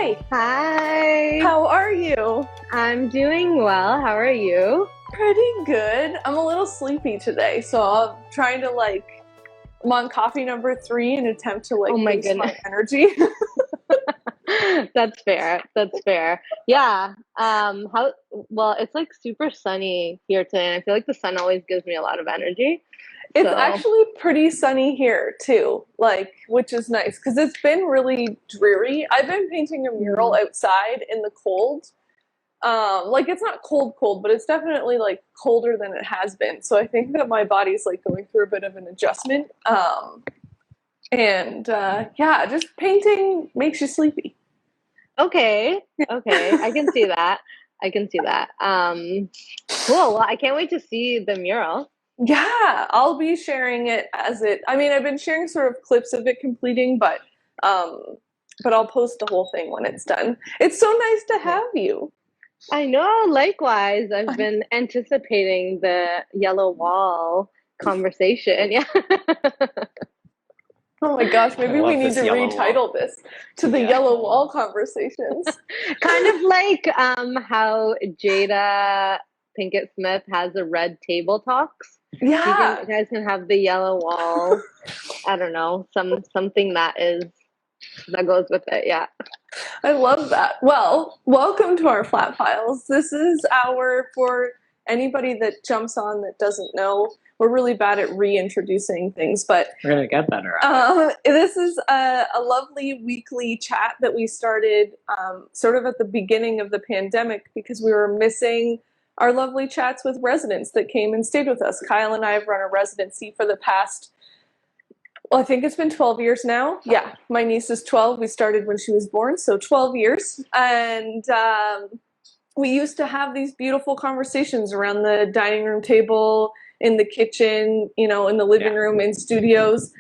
Hi, Hi, how are you? I'm doing well. How are you? Pretty good. I'm a little sleepy today, so I'm trying to I'm on coffee number 3 in an attempt to Oh my boost my goodness. energy. That's fair. That's fair. Yeah. Well, it's like super sunny here today, and I feel like the sun always gives me a lot of energy. It's So, actually pretty sunny here too, which is nice because it's been really dreary. I've been painting a mural mm, outside in the cold. It's not cold, but it's definitely colder than it has been. So I think that my body's going through a bit of an adjustment. Yeah, just painting makes you sleepy. okay. Okay. I can see that. I can see that. Cool. Well, I can't wait to see the mural. Yeah, I'll be sharing it I've been sharing sort of clips of it completing, um, but I'll post the whole thing when it's done. It's so nice to Yeah. have you. I know, likewise. I've been anticipating the yellow wall conversation. Yeah. Oh my gosh, I maybe we love need this to yellow retitle wall. this to the Yeah. Yellow Wall Conversations. Kind of like how Jada Pinkett Smith has the red table talks. Yeah, You guys can have the yellow wall. I don't know, something that goes with it. Yeah. I love that. Well, welcome to our flat files. This is for anybody that jumps on that doesn't know, we're really bad at reintroducing things, but We're going to get better at it. this is a lovely weekly chat that we started sort of at the beginning of the pandemic because we were missing our lovely chats with residents that came and stayed with us. Kyle and I have run a residency for the past, I think it's been 12 years now. Yeah, my niece is 12. We started when she was born, so 12 years. And we used to have these beautiful conversations around the dining room table, in the kitchen, in the living room, in studios,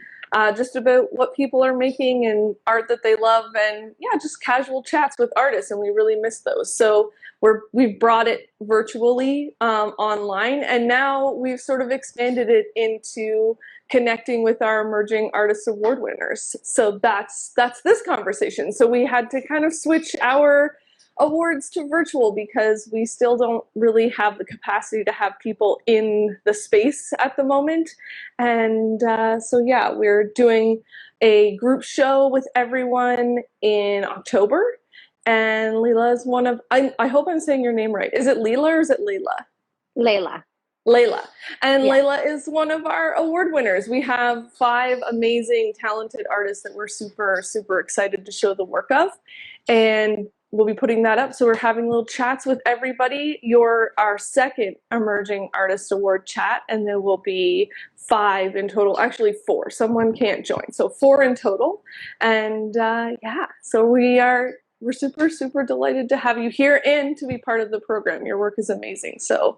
just about what people are making and art that they love, and yeah, just casual chats with artists, and we really miss those. So we've brought it virtually online, and now we've sort of expanded it into connecting with our emerging artist award winners. So that's this conversation. So we had to kind of switch our awards to virtual because we still don't really have the capacity to have people in the space at the moment. And so yeah, we're doing a group show with everyone in October. And Leila is one of, I hope I'm saying your name right. Is it Leila or is it Leila? Layla. Layla. And Yeah. Layla is one of our award winners. We have 5 amazing, talented artists that we're super, super excited to show the work of. And we'll be putting that up. So we're having little chats with everybody. You're our second Emerging Artist Award chat, and there will be 5 in total. Actually, 4. Someone can't join. So 4 in total. And yeah, so we're super, super delighted to have you here and to be part of the program. Your work is amazing. So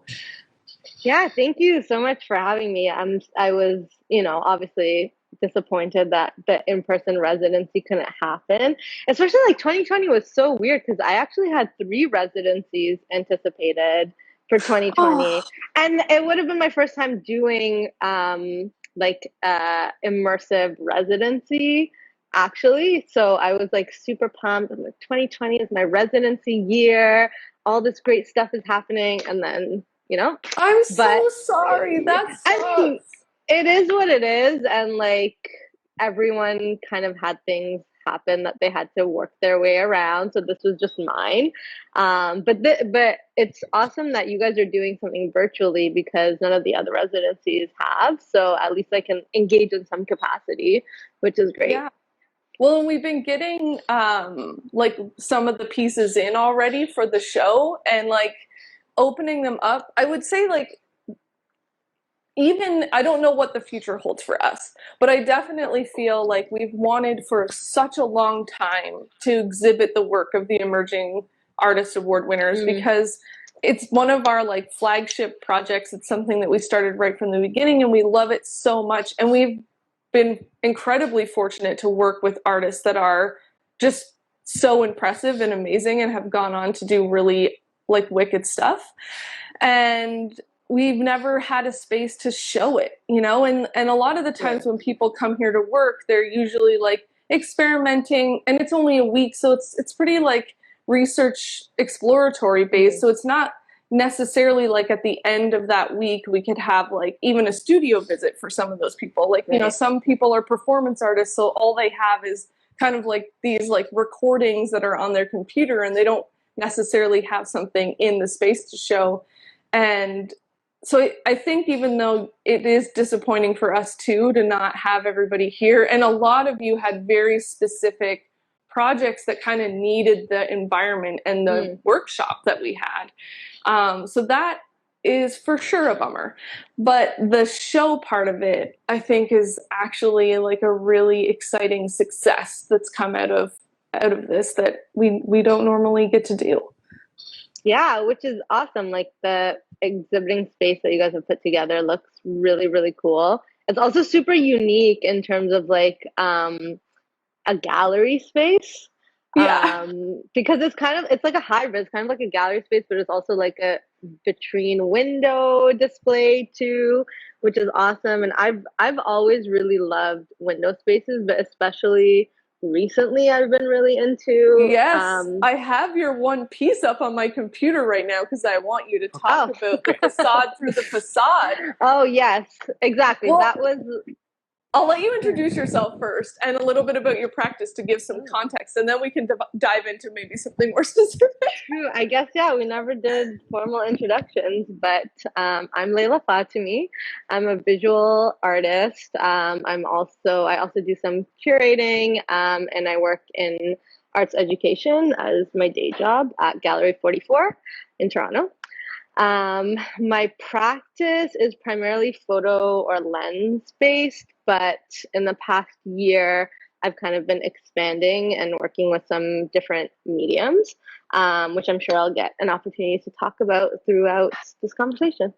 Yeah, thank you so much for having me. I was, obviously disappointed that the in-person residency couldn't happen. Especially 2020 was so weird because I actually had 3 residencies anticipated for 2020. oh, And it would have been my first time doing immersive residency actually. So I was super pumped. I'm like 2020 is my residency year. All this great stuff is happening, and then I'm but so sorry. That I mean, sucks. it is what it is, and everyone kind of had things happen that they had to work their way around. So this was just mine. But it's awesome that you guys are doing something virtually because none of the other residencies have. So at least I can engage in some capacity, which is great. Yeah. Well, and we've been getting some of the pieces in already for the show and opening them up. I would say even I don't know what the future holds for us, but I definitely feel like we've wanted for such a long time to exhibit the work of the Emerging Artist Award winners because it's one of our flagship projects. It's something that we started right from the beginning and we love it so much. And we've been incredibly fortunate to work with artists that are just so impressive and amazing and have gone on to do really wicked stuff. And we've never had a space to show it, and a lot of the times when people come here to work, they're usually experimenting, and it's only a week, so it's pretty like research exploratory based. So it's not necessarily like at the end of that week we could have like even a studio visit for some of those people. Like, you know, some people are performance artists, so all they have is kind of like these like recordings that are on their computer, and they don't necessarily have something in the space to show. And so I think even though it is disappointing for us too to not have everybody here, and a lot of you had very specific projects that kind of needed the environment and the workshop that we had. So that is for sure a bummer. But the show part of it, I think, is actually like a really exciting success that's come out of this that we don't normally get to do. Yeah, which is awesome. Like the exhibiting space that you guys have put together looks really, really cool. It's also super unique in terms of like a gallery space. Because it's like a hybrid. It's kind of like a gallery space, but it's also like a vitrine window display too, which is awesome. And I've always really loved window spaces, but especially recently I've been really into. Yes, I have your one piece up on my computer right now because I want you to talk about the facade through the facade. Oh yes, exactly. Well, that was. I'll let you introduce yourself first and a little bit about your practice to give some context, and then we can dive into maybe something more specific. True. I guess, yeah, we never did formal introductions, but I'm Leila Fatemi. I'm a visual artist. I also do some curating, and I work in arts education as my day job at Gallery 44 in Toronto. My practice is primarily photo or lens based, but in the past year, I've kind of been expanding and working with some different mediums, which I'm sure I'll get an opportunity to talk about throughout this conversation.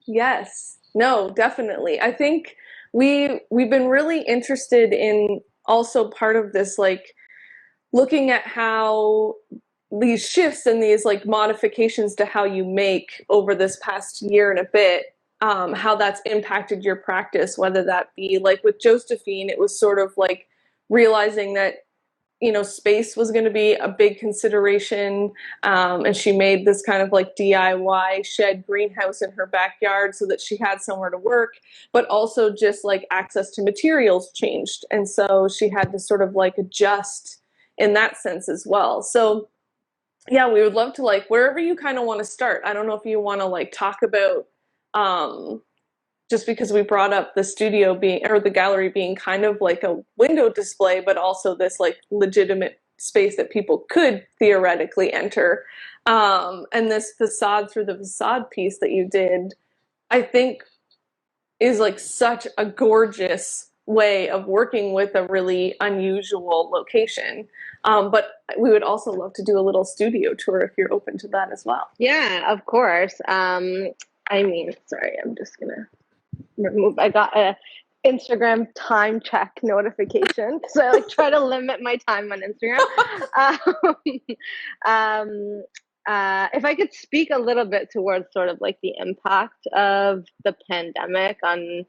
Yes, no, definitely. I think we've been really interested in also part of this, like looking at how these shifts and these like modifications to how you make over this past year and a bit, how that's impacted your practice, whether that be like with Josephine, it was sort of like realizing that, you know, space was going to be a big consideration. And she made this kind of like DIY shed greenhouse in her backyard so that she had somewhere to work, but also just like access to materials changed. And so she had to sort of like adjust in that sense as well. So yeah, we would love to, like, wherever you kind of want to start. I don't know if you want to like talk about, just because we brought up the studio being, or the gallery being kind of like a window display, but also this like legitimate space that people could theoretically enter. And this facade through the facade piece that you did, I think is like such a gorgeous way of working with a really unusual location. But we would also love to do a little studio tour if you're open to that as well. Yeah, of course. Sorry, I'm just gonna remove. I got a Instagram time check notification, so I like try to limit my time on Instagram. If I could speak a little bit towards sort of like the impact of the pandemic on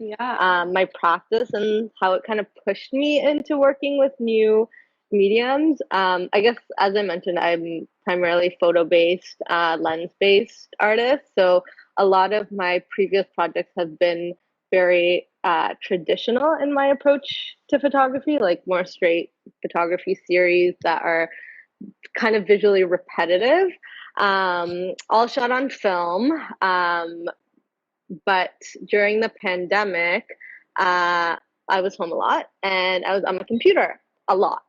my practice and how it kind of pushed me into working with new mediums. I guess, as I mentioned, I'm primarily photo-based, lens-based artist. So a lot of my previous projects have been very traditional in my approach to photography, like more straight photography series that are kind of visually repetitive, all shot on film. But during the pandemic, I was home a lot and I was on my computer a lot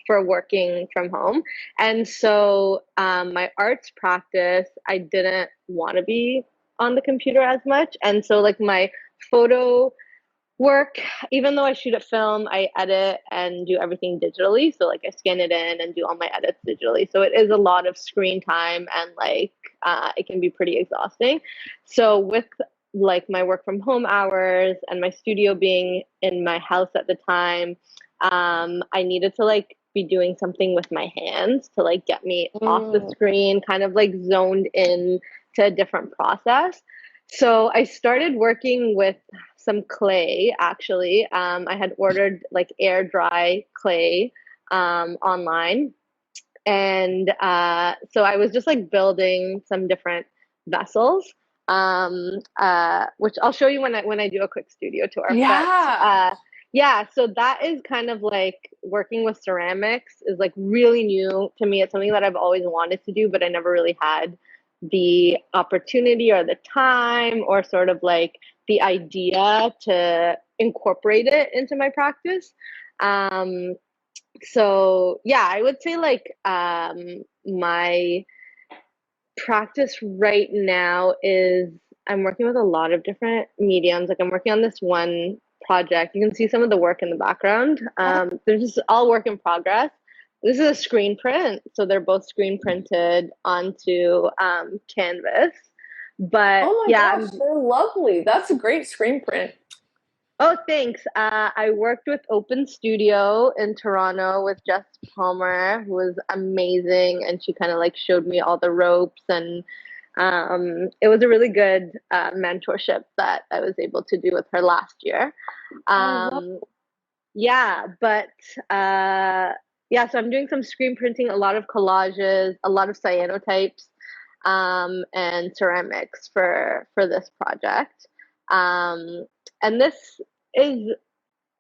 for working from home. And so my arts practice, I didn't want to be on the computer as much. And so like my photo work, even though I shoot a film, I edit and do everything digitally. So like I scan it in and do all my edits digitally. So it is a lot of screen time and like it can be pretty exhausting. So with like my work from home hours and my studio being in my house at the time, I needed to like be doing something with my hands to like get me off the screen, kind of like zoned in to a different process. So I started working with some clay, actually. I had ordered like air dry clay online. And so I was just like building some different vessels, which I'll show you when I do a quick studio tour. Yeah. But yeah, so that is kind of like working with ceramics is like really new to me. It's something that I've always wanted to do, but I never really had the opportunity or the time or sort of like the idea to incorporate it into my practice. So yeah, I would say like my practice right now is I'm working with a lot of different mediums. Like I'm working on this one project. You can see some of the work in the background. They're just all work in progress. This is a screen print, so they're both screen printed onto canvas. But Oh my yeah, gosh, they're lovely. That's a great screen print. oh, thanks. I worked with Open Studio in Toronto with Jess Palmer, who was amazing, and she kind of like showed me all the ropes, and it was a really good mentorship that I was able to do with her last year. Yeah, but yeah, so I'm doing some screen printing, a lot of collages, a lot of cyanotypes, and ceramics for this project. And this is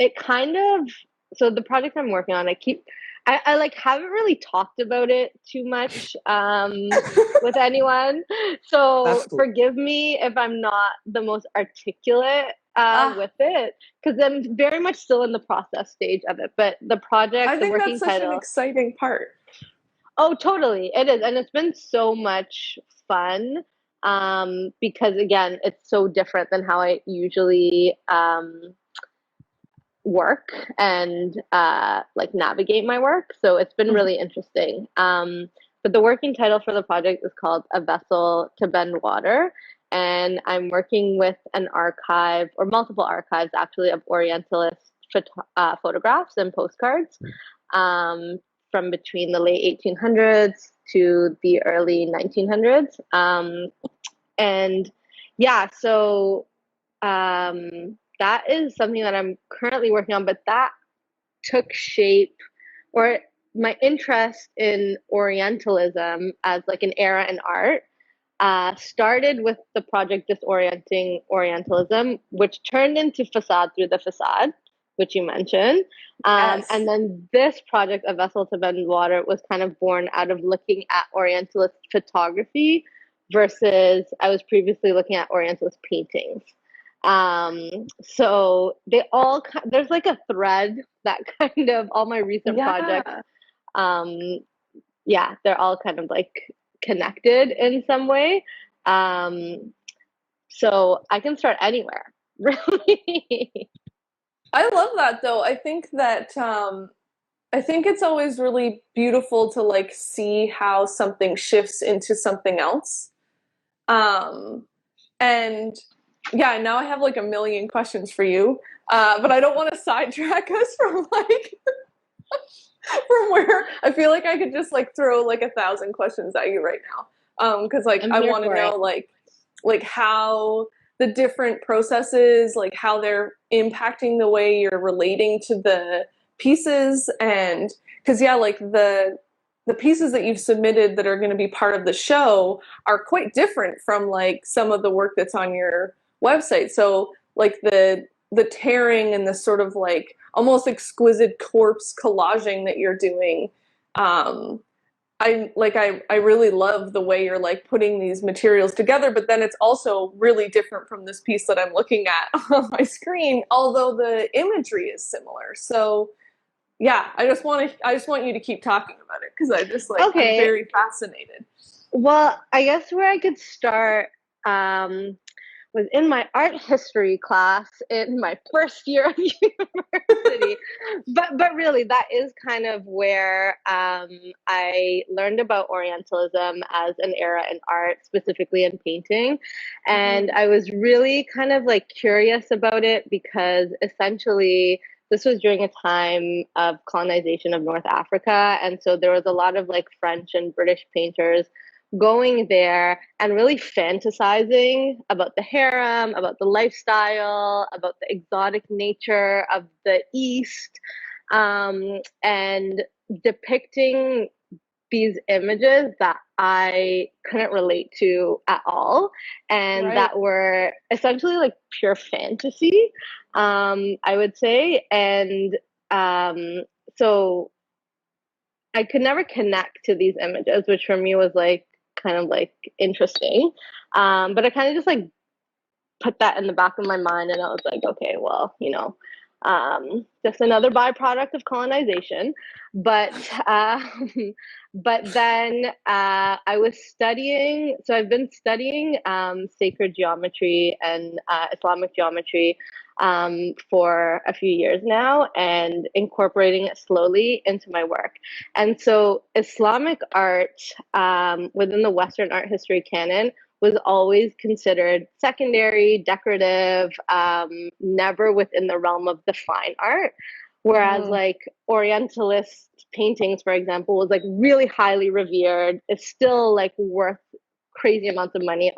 it kind of so the project I'm working on, I like haven't really talked about it too much with anyone. So Cool. forgive me if I'm not the most articulate with it, because I'm very much still in the process stage of it. But the project, I the think working that's such title. an exciting part. Oh, totally. It is. And it's been so much fun because, again, it's so different than how I usually work and like navigate my work. So it's been really interesting. But the working title for the project is called A Vessel to Bend Water. And I'm working with an archive or multiple archives actually of Orientalist photographs and postcards from between the late 1800s to the early 1900s. And yeah, so that is something that I'm currently working on, but that took shape, or my interest in Orientalism as like an era in art started with the project Disorienting Orientalism, which turned into Facade Through the Facade, which you mentioned. Yes. And then this project, A Vessel to Bend Water, was kind of born out of looking at Orientalist photography versus I was previously looking at Orientalist paintings. So they all, there's like a thread that kind of all my recent projects, yeah, they're all kind of like connected in some way. So I can start anywhere, really. I love that though. I think that I think it's always really beautiful to like see how something shifts into something else. And yeah, now I have like a million questions for you, but I don't want to sidetrack us from like from where I feel like I could just like throw like 1,000 questions at you right now, because like I want to know like how the different processes, like how they're impacting the way you're relating to the pieces, and because yeah, like the pieces that you've submitted that are going to be part of the show are quite different from like some of the work that's on your website. So like the tearing and the sort of like almost exquisite corpse collaging that you're doing, I really love the way you're like putting these materials together, but then it's also really different from this piece that I'm looking at on my screen, although the imagery is similar. So yeah, I just want you to keep talking about it because I just like I'm very fascinated. Well, I guess where I could start was in my art history class in my first year of university. but really, that is kind of where I learned about Orientalism as an era in art, specifically in painting. And I was really kind of like curious about it because essentially this was during a time of colonization of North Africa. And so there was a lot of like French and British painters going there and really fantasizing about the harem, about the lifestyle, about the exotic nature of the East, and depicting these images that I couldn't relate to at all, and that were essentially like pure fantasy, I would say. And so I could never connect to these images, which for me was like kind of like interesting. But I kind of just like put that in the back of my mind, and I was like, okay, well, just another byproduct of colonization. But but then I was studying. So I've been studying sacred geometry and Islamic geometry for a few years now, and incorporating it slowly into my work. And so Islamic art within the Western art history canon was always considered secondary, decorative, never within the realm of the fine art. Whereas like Orientalist paintings, for example, was like really highly revered. It's still like worth crazy amounts of money.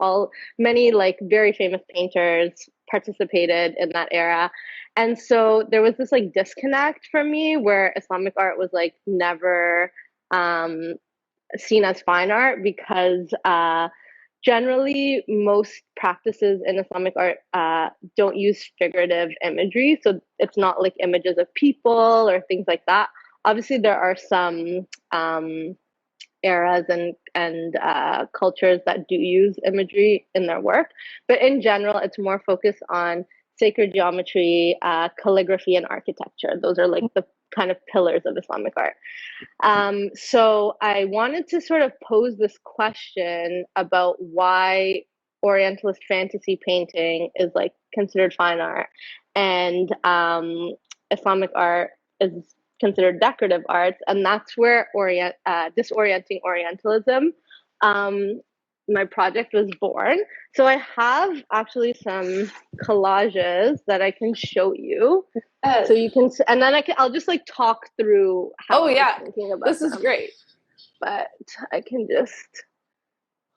Many like very famous painters participated in that era. And so there was this like disconnect for me where Islamic art was like never seen as fine art, because generally, most practices in Islamic art don't use figurative imagery. So it's not like images of people or things like that. Obviously, there are some eras and cultures that do use imagery in their work. But in general, it's more focused on sacred geometry, calligraphy, and architecture. Those are like the kind of pillars of Islamic art. So I wanted to sort of pose this question about why Orientalist fantasy painting is like considered fine art, and Islamic art is considered decorative arts, and that's where Disorienting Orientalism, my project, was born. So I have actually some collages that I can show you. So you can, and then I'll just like talk through how I'm thinking about this is great. But I can just,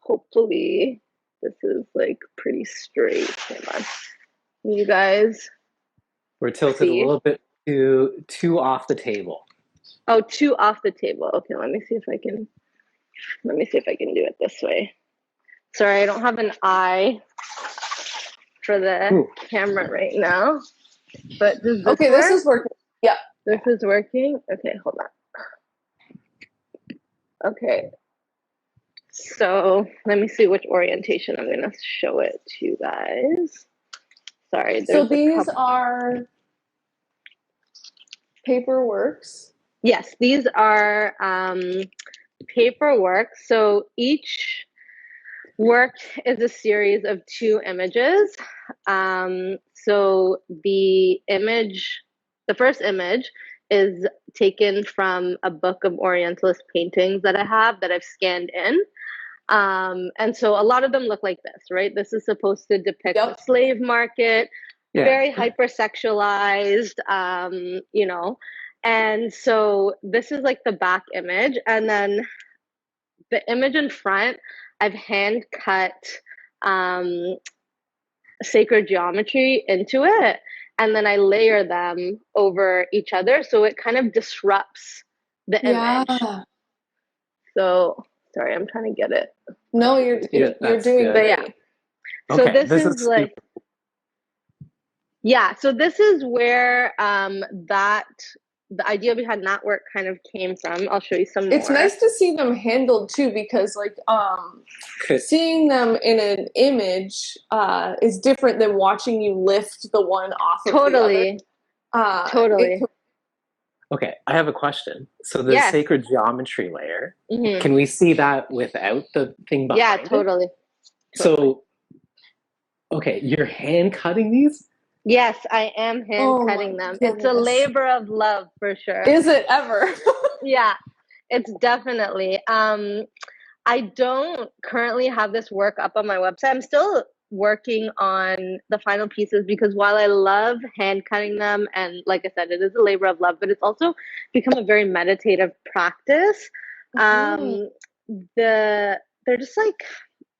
hopefully this is like pretty straight. Hold on. You guys, we're tilted a little bit too off the table. Oh, too off the table. Okay, let me see if I can do it this way. Sorry, I don't have an eye for the camera right now. But does this work? This is working. Yeah. This is working? Okay, hold on. Okay. So let me see which orientation I'm gonna show it to you guys. Sorry. So these are paperworks. Yes, these are paperwork. So each work is a series of 2 images. So the first image is taken from a book of Orientalist paintings that I have that I've scanned in. And so a lot of them look like this, right? This is supposed to depict the slave market, very hypersexualized, And so this is like the back image. And then the image in front, I've hand cut sacred geometry into it, and then I layer them over each other, so it kind of disrupts the image. So sorry, I'm trying to get it. No, you're doing great. So okay, this is like so this is where the idea behind that work kind of came from. I'll show you some more. It's nice to see them handled too, because like seeing them in an image is different than watching you lift the one off of the other. Totally. Okay, I have a question. So the sacred geometry layer, can we see that without the thing behind it? Totally. So, okay, you're hand cutting these? Yes, I am hand cutting them. Goodness. It's a labor of love for sure. Is it ever? Yeah, it's definitely. I don't currently have this work up on my website. I'm still working on the final pieces, because while I love hand cutting them, and like I said, it is a labor of love, but it's also become a very meditative practice. The they're just like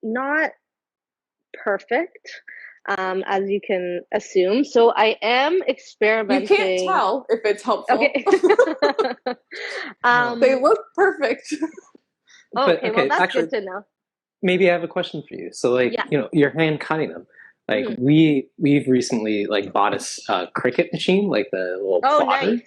not perfect, as you can assume. So I am experimenting. You can't tell if it's helpful. Okay. They look perfect. Okay, well, that's actually good to know. Maybe I have a question for you. So, like, you know, you're hand cutting them. Like, we've recently like bought a Cricut machine, like the little plotter.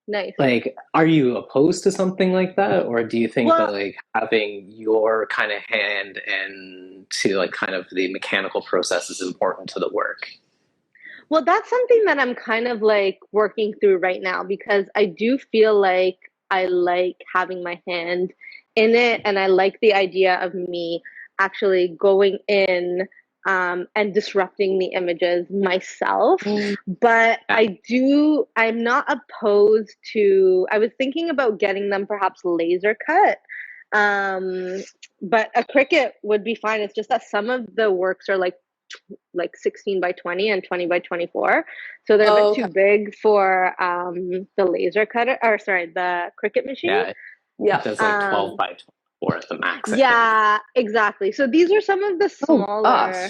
Nice. Like, are you opposed to something like that, or do you think that like having your kind of hand and to like kind of the mechanical process is important to the work? Well, that's something that I'm kind of like working through right now, because I do feel like I like having my hand in it, and I like the idea of me actually going in and disrupting the images myself. But I'm not opposed to, I was thinking about getting them perhaps laser cut. But a Cricut would be fine. It's just that some of the works are like 16 by 20 and 20 by 24. So they're a bit too big for the laser cutter, or sorry, the Cricut machine. Yeah. It does like 12 by 24 at the max. Exactly. So these are some of the smaller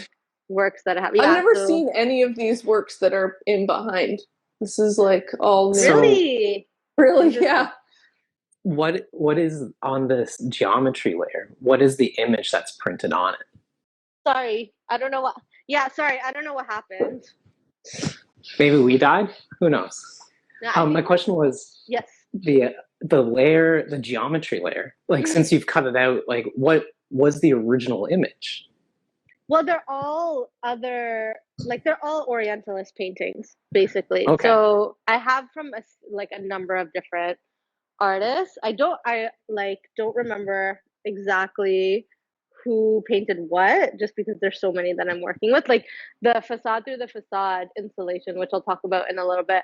works that I have. I've never seen any of these works that are in behind. This is like all new. Really? Yeah. What is on this geometry layer? What is the image that's printed on it? Sorry, I don't know what. Yeah, sorry, I don't know what happened. Maybe we died? Who knows? My question was, the layer, the geometry layer, like since you've cut it out, like what was the original image? Well, they're all Orientalist paintings, basically. So I have from a number of different artists. I don't remember exactly who painted what, just because there's so many that I'm working with. Like the Facade Through the Facade installation, which I'll talk about in a little bit.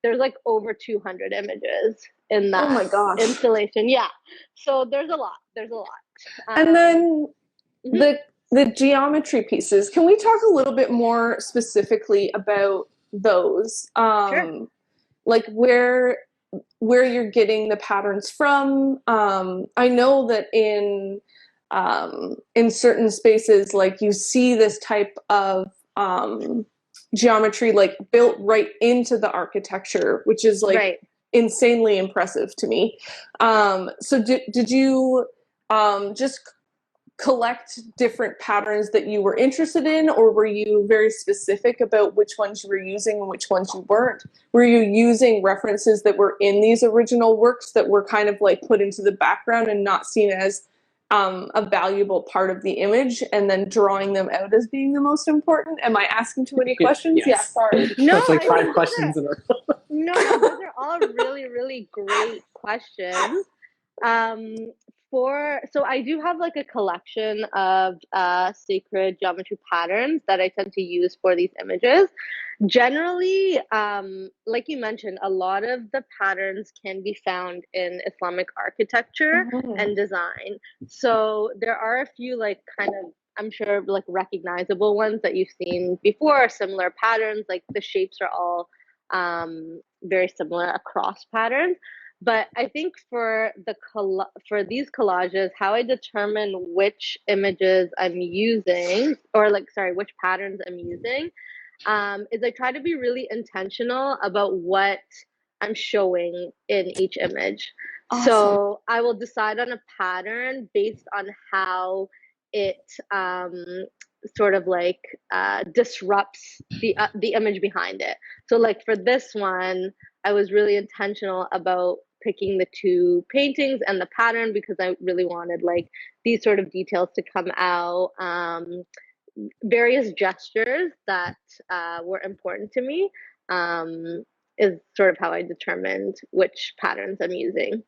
There's like over 200 images in that installation. Yeah. So there's a lot. And then the geometry pieces, can we talk a little bit more specifically about those? Sure. Like where you're getting the patterns from. I know that in certain spaces, like you see this type of geometry like built right into the architecture, which is like insanely impressive to me. So did you just collect different patterns that you were interested in, or were you very specific about which ones you were using and which ones you weren't? Were you using references that were in these original works that were kind of like put into the background and not seen as a valuable part of the image, and then drawing them out as being the most important? Am I asking too many questions? Yes. Yeah, sorry. No, it's like 5 questions in a row. No, those are all really, really great questions. So I do have like a collection of sacred geometry patterns that I tend to use for these images. Generally, like you mentioned, a lot of the patterns can be found in Islamic architecture and design. So there are a few like kind of, I'm sure, like recognizable ones that you've seen before, similar patterns, like the shapes are all very similar across patterns. But I think for these collages, how I determine which images I'm using, or which patterns I'm using, is I try to be really intentional about what I'm showing in each image. Awesome. So I will decide on a pattern based on how it sort of like disrupts the image behind it. So like for this one, I was really intentional about picking the 2 paintings and the pattern because I really wanted like these sort of details to come out. Various gestures that were important to me is sort of how I determined which patterns I'm using.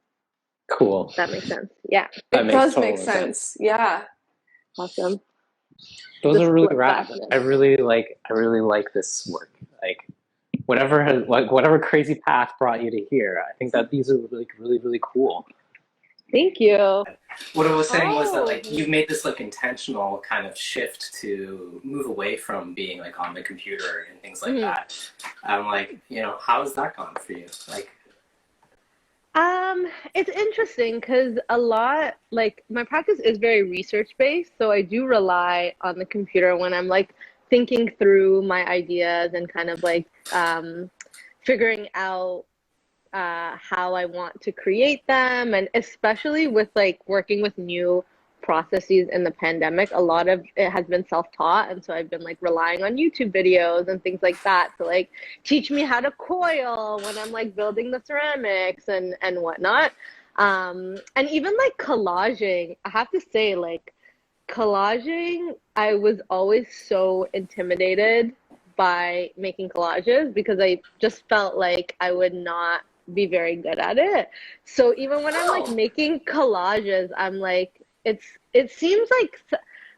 Cool. That makes sense. Yeah. It does make sense. Yeah. Awesome. Those are really rad. I really like this work. Like whatever crazy path brought you to here, I think that these are really, really cool. Thank you. What I was saying was that like you've made this like intentional kind of shift to move away from being like on the computer and things like that. I'm like, how has that gone for you? Like, It's interesting because a lot, like my practice is very research based, so I do rely on the computer when I'm like thinking through my ideas and kind of like figuring out how I want to create them, and especially with like working with new processes in the pandemic, a lot of it has been self-taught, and so I've been like relying on YouTube videos and things like that to like teach me how to coil when I'm like building the ceramics and whatnot. And even like collaging, I have to say, like collaging, I was always so intimidated by making collages because I just felt like I would not be very good at it. So even when I'm like making collages, I'm like, it seems like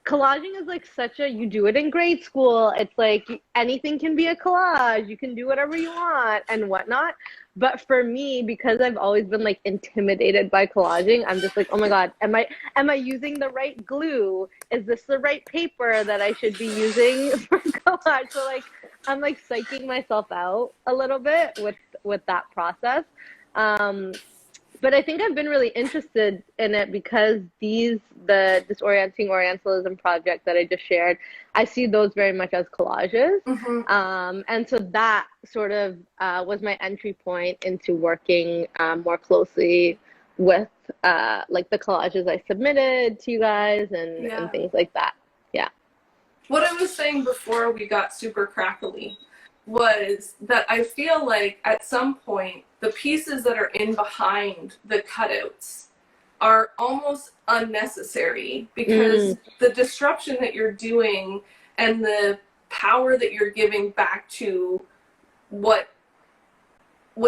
collaging is like such a, you do it in grade school. It's like anything can be a collage. You can do whatever you want and whatnot. But for me, because I've always been like intimidated by collaging, I'm just like, oh my God, am I using the right glue? Is this the right paper that I should be using for collage? So like I'm like psyching myself out a little bit with that process. But I think I've been really interested in it because the Disorienting Orientalism project that I just shared, I see those very much as collages. And so that sort of was my entry point into working more closely with like the collages I submitted to you guys and things like that. Yeah. What I was saying before we got super crackly was that I feel like at some point the pieces that are in behind the cutouts are almost unnecessary because the disruption that you're doing and the power that you're giving back to what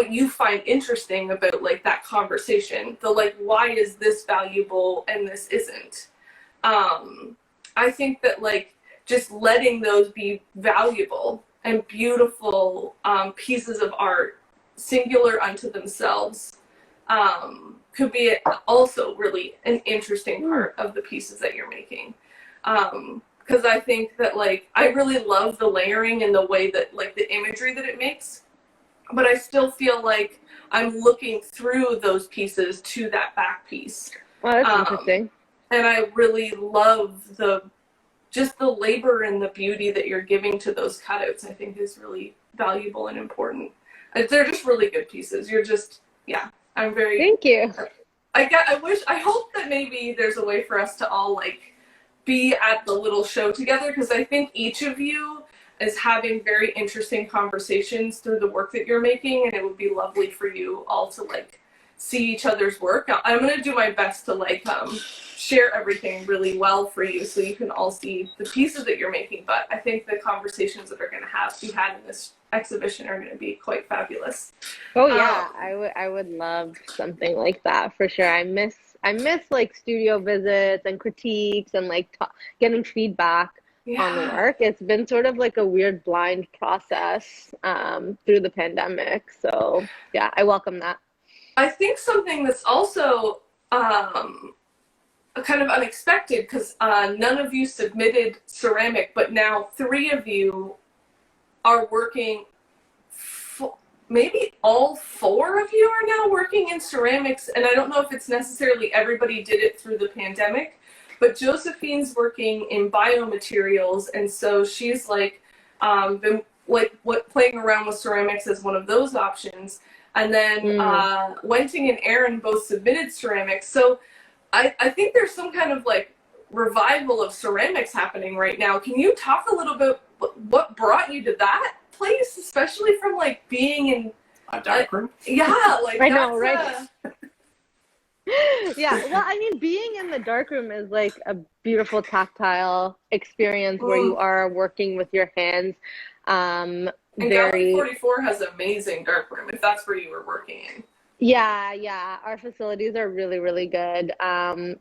you find interesting about like that conversation, the like, why is this valuable and this isn't? I think that like just letting those be valuable and beautiful pieces of art, singular unto themselves, could be also really an interesting part of the pieces that you're making. Because I think that like, I really love the layering and the way that like the imagery that it makes, but I still feel like I'm looking through those pieces to that back piece. Well, that's interesting. And I really love just the labor and the beauty that you're giving to those cutouts, I think is really valuable and important. They're just really good pieces. You're just, I'm very... Thank you. I hope that maybe there's a way for us to all like be at the little show together, because I think each of you is having very interesting conversations through the work that you're making, and it would be lovely for you all to like see each other's work. I'm going to do my best to like share everything really well for you so you can all see the pieces that you're making, but I think the conversations that are going to be had in this exhibition are going to be quite fabulous. Oh yeah, I would love something like that for sure. I miss like studio visits and critiques and like getting feedback on the work. It's been sort of like a weird blind process through the pandemic. So yeah, I welcome that. I think something that's also kind of unexpected, because none of you submitted ceramic, but now 3 of you are working, maybe all 4 of you are now working in ceramics, and I don't know if it's necessarily everybody did it through the pandemic, but Josephine's working in biomaterials, and so she's like been like playing around with ceramics as one of those options. And then Wenting and Aaron both submitted ceramics. So I think there's some kind of like revival of ceramics happening right now. Can you talk a little bit what brought you to that place, especially from like being in a darkroom? Yeah, like I know, right? Yeah, well, I mean, being in the darkroom is like a beautiful tactile experience where you are working with your hands. And Gallery 44 has an amazing darkroom, if that's where you were working in. Yeah, our facilities are really, really good. I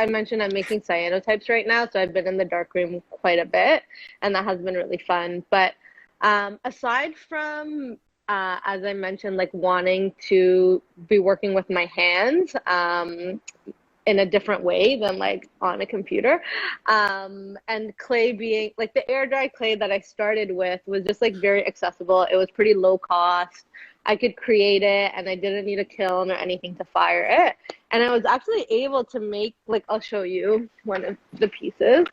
mentioned I'm making cyanotypes right now, so I've been in the darkroom quite a bit, and that has been really fun. But aside from, as I mentioned, like wanting to be working with my hands in a different way than like on a computer, and clay being like the air dry clay that I started with was just like very accessible. It was pretty low cost. I could create it, and I didn't need a kiln or anything to fire it. And I was actually able to make, like, I'll show you one of the pieces.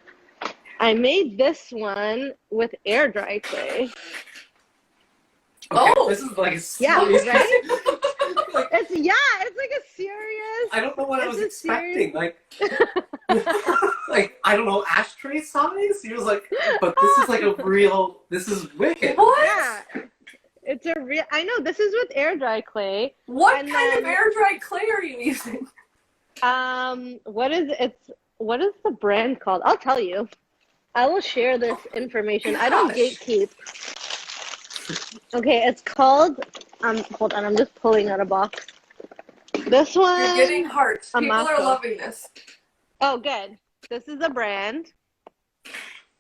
I made this one with air dry clay. Okay, this is like a serious... Yeah, right? It's like a serious... I don't know what I was expecting. Like, like, I don't know, ashtray size? He was like, but this is like a real... This is wicked. What? Yeah. It's a real... I know, this is with air dry clay. What kind of air dry clay are you using? What is the brand called? I'll tell you. I will share this information. Gosh. I don't gatekeep. Okay, it's called, hold on, I'm just pulling out a box. This one. You're getting hearts. People Amaco. are loving this. Oh, good. This is a brand.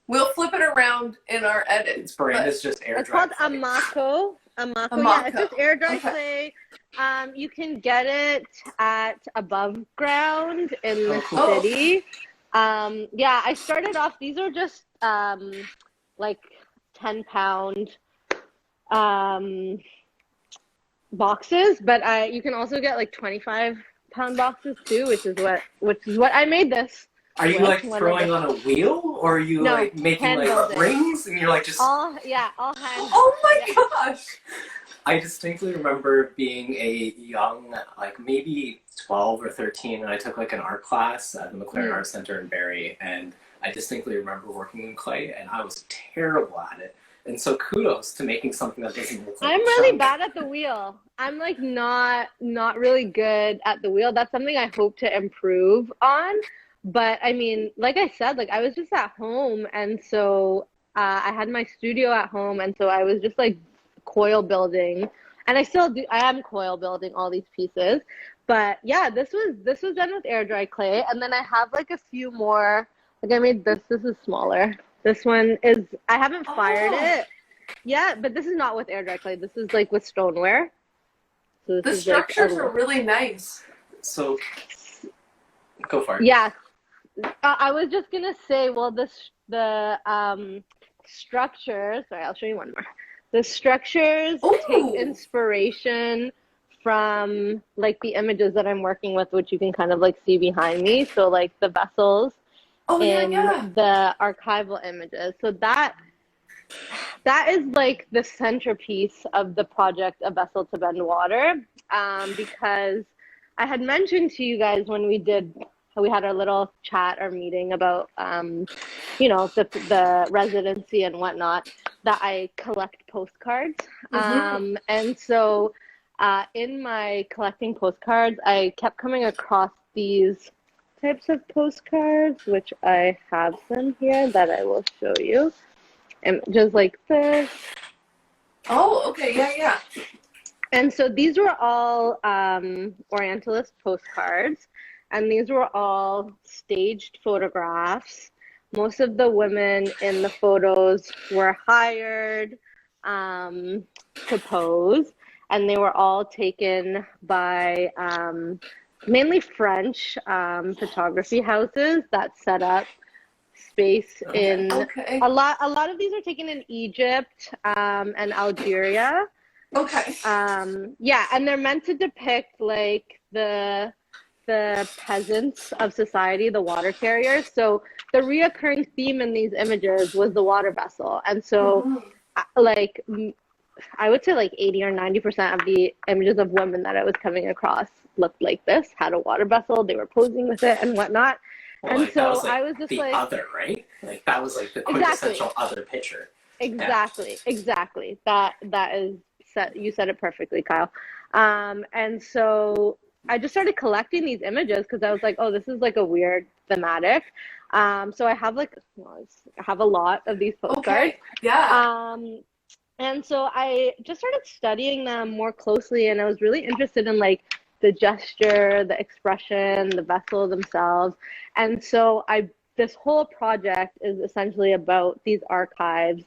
We'll flip it around in our edit. Its brand is just air dry. It's called Amaco. Amaco. Yeah, it's just air dry clay. You can get it at above ground in the city. Yeah, I started off, these are just like 10-pound boxes, but you can also get like 25-pound boxes too, which is what I made this. Are you like throwing on a wheel, or are you like making like rings, and you're like just all hand? Oh my gosh! I distinctly remember being a young, like maybe 12 or 13, and I took like an art class at the McLaren Art Center in Barrie, and I distinctly remember working in clay, and I was terrible at it. And so kudos to making something that doesn't look like I'm really bad at the wheel. I'm like not really good at the wheel. That's something I hope to improve on. But I mean, like I said, like I was just at home, and so I had my studio at home, and so I was just like coil building, and I still do. I am coil building all these pieces. But yeah, this was done with air dry clay, and then I have like a few more. Like I made this. This is smaller. This one is, I haven't fired it yet, but this is not with air dry clay. This is like with stoneware. So the structures are really nice. So, go for it. Yeah. I was just going to say, well, the structures, sorry, I'll show you one more. The structures take inspiration from like the images that I'm working with, which you can kind of like see behind me. So like the vessels. The archival images. So that is like the centerpiece of the project, A Vessel to Bend Water, because I had mentioned to you guys when we had our little chat or meeting about you know, the residency and whatnot, that I collect postcards. And so in my collecting postcards, I kept coming across these types of postcards, which I have some here that I will show you, and just like this. Oh, okay, yeah. And so these were all Orientalist postcards, and these were all staged photographs. Most of the women in the photos were hired to pose, and they were all taken by mainly French photography houses that set up space in a lot of these are taken in Egypt and Algeria. Yeah, and they're meant to depict like the peasants of society, the water carriers. So the reoccurring theme in these images was the water vessel. And so like I would say like 80 or 90% of the images of women that I was coming across looked like this, had a water vessel, they were posing with it and whatnot. And like, so I was just the like other, right? Like that was like the quintessential other picture. Exactly. That is you said it perfectly, Kyle. And so I just started collecting these images because I was like, oh, this is like a weird thematic. So I have I have a lot of these postcards. And so I just started studying them more closely, and I was really interested in like the gesture, the expression, the vessel themselves. And so this whole project is essentially about these archives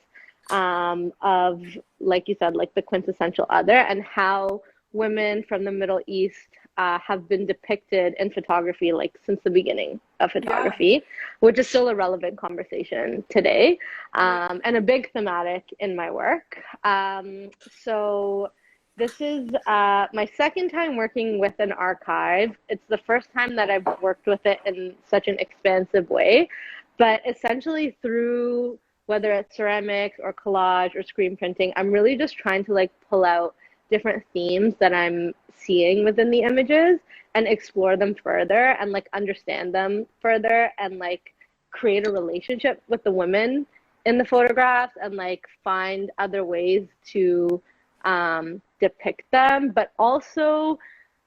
of, like you said, like the quintessential other, and how women from the Middle East have been depicted in photography like since the beginning of photography, which is still a relevant conversation today, and a big thematic in my work. So This is my second time working with an archive. It's the first time that I've worked with it in such an expansive way. But essentially through whether it's ceramics or collage or screen printing, I'm really just trying to like pull out different themes that I'm seeing within the images and explore them further and like understand them further and like create a relationship with the women in the photographs and like find other ways to depict them, but also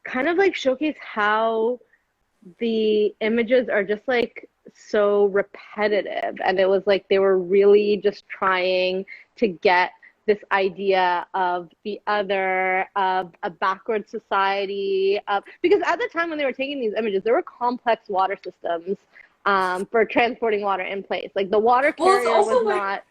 kind of like showcase how the images are just like so repetitive. And it was like they were really just trying to get this idea of the other, of a backward society, because at the time when they were taking these images, there were complex water systems for transporting water in place. Like the water carrier was like, not.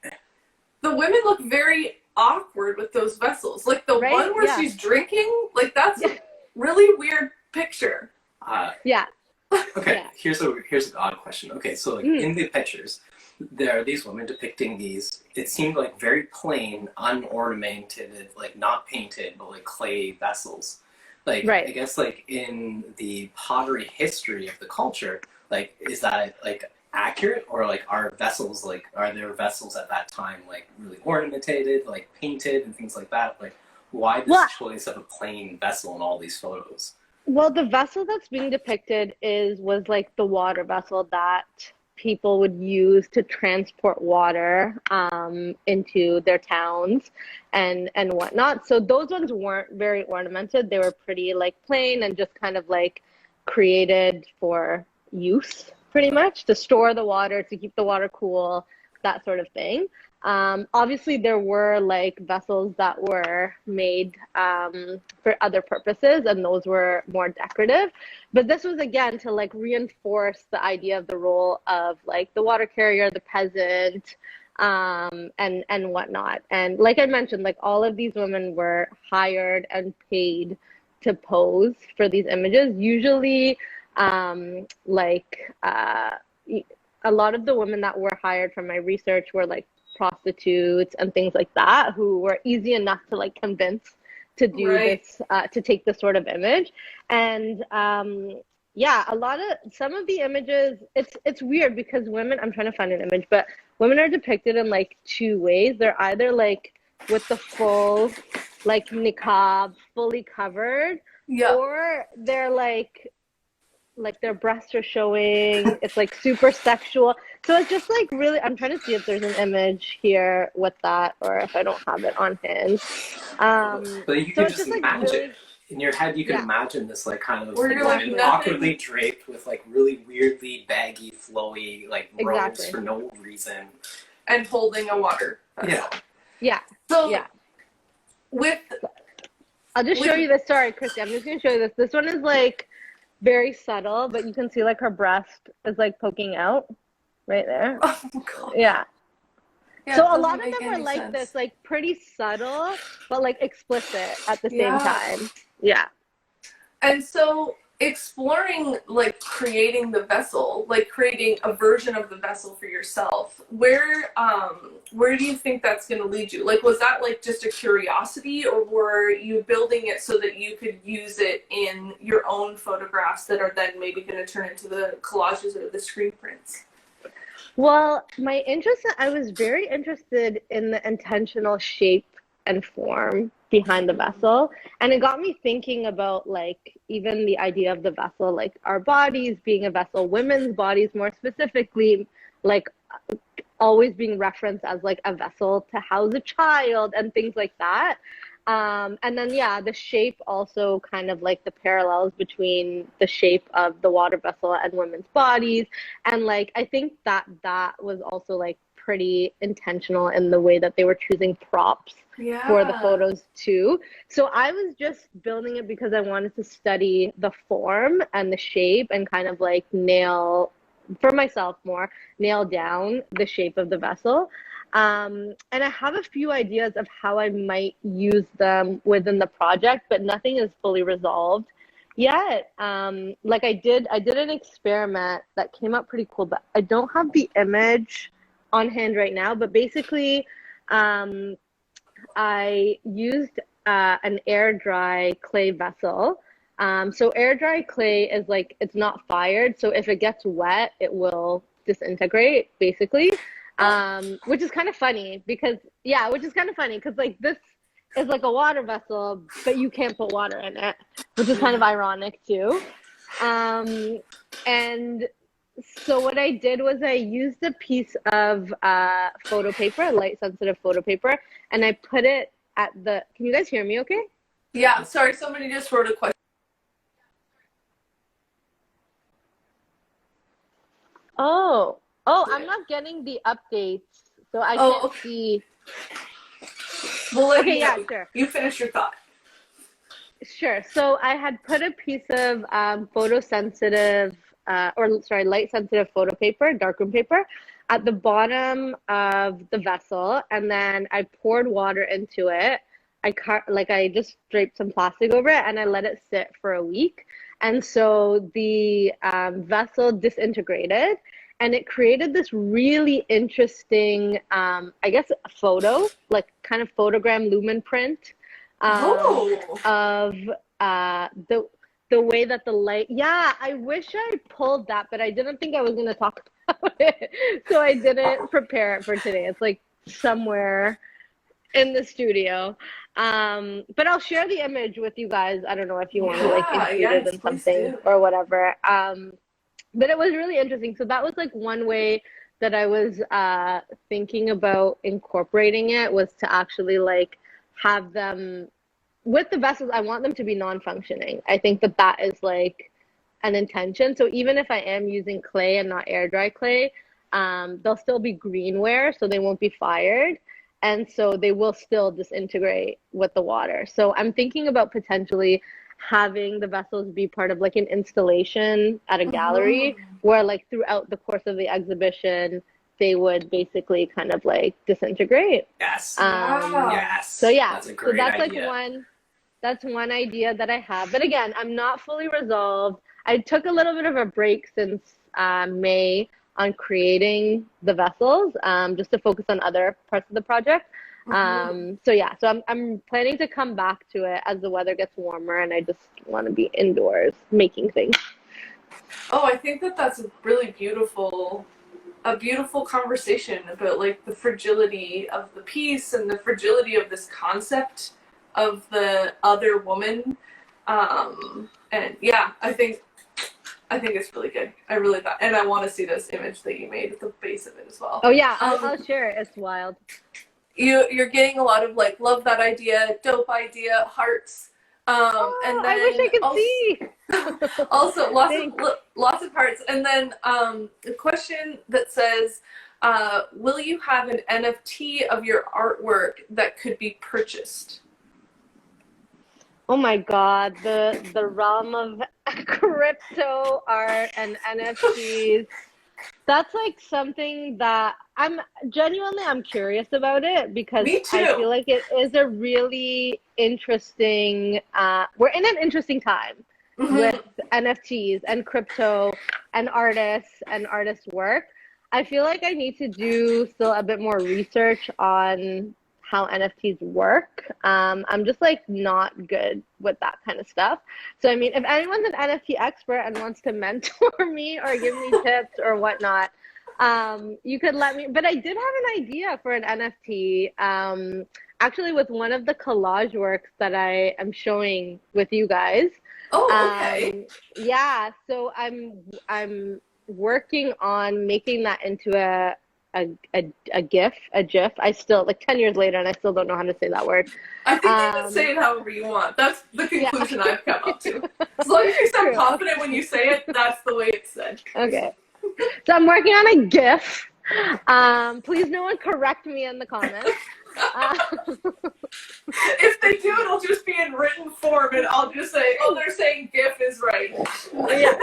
The women look very awkward with those vessels. Like the one where she's drinking, like that's a really weird picture. Okay, here's an odd question. Okay, so like in the pictures, there are these women depicting these, it seemed like very plain, unornamented, like not painted, but like clay vessels. Like, I guess like in the pottery history of the culture, like, is that like accurate, or like are there vessels at that time like really ornamented, like painted and things like that? Like, why this choice of a plain vessel in all these photos? Well, the vessel that's being depicted was like the water vessel that people would use to transport water into their towns and whatnot. So those ones weren't very ornamented. They were pretty like plain and just kind of like created for use, pretty much, to store the water, to keep the water cool, that sort of thing. Obviously, there were like vessels that were made for other purposes, and those were more decorative. But this was again to like reinforce the idea of the role of like the water carrier, the peasant, and whatnot. And like I mentioned, like all of these women were hired and paid to pose for these images. Usually, a lot of the women that were hired from my research were like prostitutes and things like that, who were easy enough to like convince to do this, to take this sort of image. And some of the images, it's weird because women, I'm trying to find an image, but women are depicted in like two ways. They're either like with the full like niqab, fully covered, or they're like their breasts are showing. It's like super sexual. So it's just like really, I'm trying to see if there's an image here with that, or if I don't have it on hand. But you can just imagine really, in your head. You can imagine this like kind of like awkwardly draped with like really weirdly baggy, flowy like robes for no reason, and holding a water vessel. I'll just show you this. Sorry, Christy, I'm just gonna show you this. This one is like very subtle, but you can see like her breast is like poking out right there. Oh God. Yeah, so a lot of them are like this, like pretty subtle, but like explicit at the same time. Yeah. And so exploring like creating the vessel, like creating a version of the vessel for yourself, where do you think that's going to lead you? Like, was that like just a curiosity, or were you building it so that you could use it in your own photographs that are then maybe going to turn into the collages or the screen prints? Well, I was very interested in the intentional shape and form behind the vessel, and it got me thinking about like even the idea of the vessel, like our bodies being a vessel, women's bodies more specifically, like always being referenced as like a vessel to house a child and things like that. And then the shape also kind of like the parallels between the shape of the water vessel and women's bodies, and like I think that was also like pretty intentional in the way that they were choosing props for the photos too. So I was just building it because I wanted to study the form and the shape and kind of like nail down the shape of the vessel. And I have a few ideas of how I might use them within the project, but nothing is fully resolved yet. Like I did an experiment that came out pretty cool, but I don't have the image on hand right now. But basically, I used an air dry clay vessel. So air dry clay is like, it's not fired. So if it gets wet, it will disintegrate basically. Which is kind of funny because, yeah, which is kind of funny because like this is like a water vessel, but you can't put water in it, which is kind of ironic too. And so what I did was I used a piece of photo paper, light sensitive photo paper, and I put it at the, can you guys hear me okay? Yeah, sorry, somebody just wrote a question. Oh, I'm not getting the updates, so I can't see. Well, okay, yeah, sure. You finish your thought. Sure. So I had put a piece of photosensitive, light sensitive photo paper, darkroom paper, at the bottom of the vessel, and then I poured water into it. I just draped some plastic over it, and I let it sit for a week. And so the vessel disintegrated, and it created this really interesting, I guess, photo, like kind of photogram lumen print of the way that the light. Yeah, I wish I pulled that, but I didn't think I was going to talk about it, so I didn't prepare it for today. It's like somewhere in the studio. But I'll share the image with you guys. I don't know if you want to like include it in something or whatever. But it was really interesting. So that was like one way that I was thinking about incorporating it, was to actually like have them with the vessels. I want them to be non-functioning. I think that that is like an intention. So even if I am using clay and not air dry clay, they'll still be greenware, so they won't be fired. And so they will still disintegrate with the water. So I'm thinking about potentially having the vessels be part of like an installation at a gallery, where like throughout the course of the exhibition, they would basically kind of like disintegrate. Yes. Yes. So yeah, that's that's one idea that I have. But again, I'm not fully resolved. I took a little bit of a break since May on creating the vessels, just to focus on other parts of the project. So yeah, so I'm planning to come back to it as the weather gets warmer, and I just want to be indoors making things. Oh, I think that that's a really beautiful conversation about like the fragility of the piece and the fragility of this concept of the other woman. And yeah, I think it's really good. I really thought, and I want to see this image that you made at the base of it as well. Oh yeah, I'll share it. It's wild. You're getting a lot of like, love that idea, dope idea, hearts. And then I wish I could see. Also, lots of hearts. And then a question that says, will you have an NFT of your artwork that could be purchased? Oh my God, the realm of crypto art and NFTs. That's like something that I'm curious about it, because I feel like it is a really interesting, we're in an interesting time with NFTs and crypto and artists' work. I feel like I need to do still a bit more research on how NFTs work. I'm just like not good with that kind of stuff. So I mean, if anyone's an NFT expert and wants to mentor me or give me tips or whatnot, you could let me. But I did have an idea for an NFT, actually with one of the collage works that I am showing with you guys. Oh, okay. Yeah, so I'm working on making that into a GIF. I still, like 10 years later, and I still don't know how to say that word. I think you can say it however you want. That's the conclusion I've come up to. As long as you sound confident when you say it, that's the way it's said. Okay. So I'm working on a GIF. Please no one correct me in the comments. If they do, it'll just be in written form, and I'll just say, oh, they're saying GIF is right. Yeah.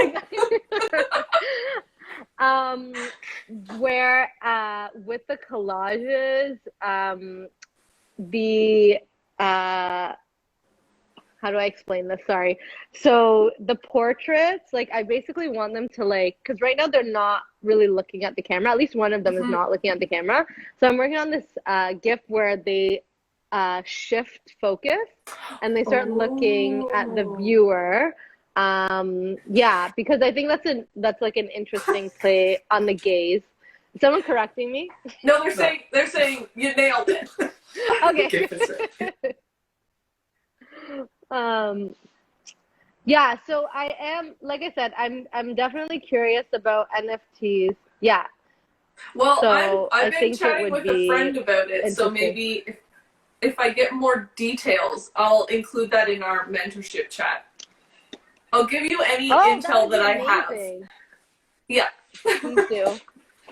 Where with the collages, how do I explain this? Sorry. So the portraits, like I basically want them to like, because right now they're not really looking at the camera. At least one of them is not looking at the camera. So I'm working on this GIF where they shift focus, and they start looking at the viewer. Yeah, because I think that's like an interesting play on the gaze. Is someone correcting me? No, they're saying you nailed it. Okay. Yeah, so I am, like I said, I'm definitely curious about NFTs. Yeah. Well, so I've been chatting with a friend about it, so maybe if I get more details, I'll include that in our mentorship chat. I'll give you any intel that I have. Yeah. Please do.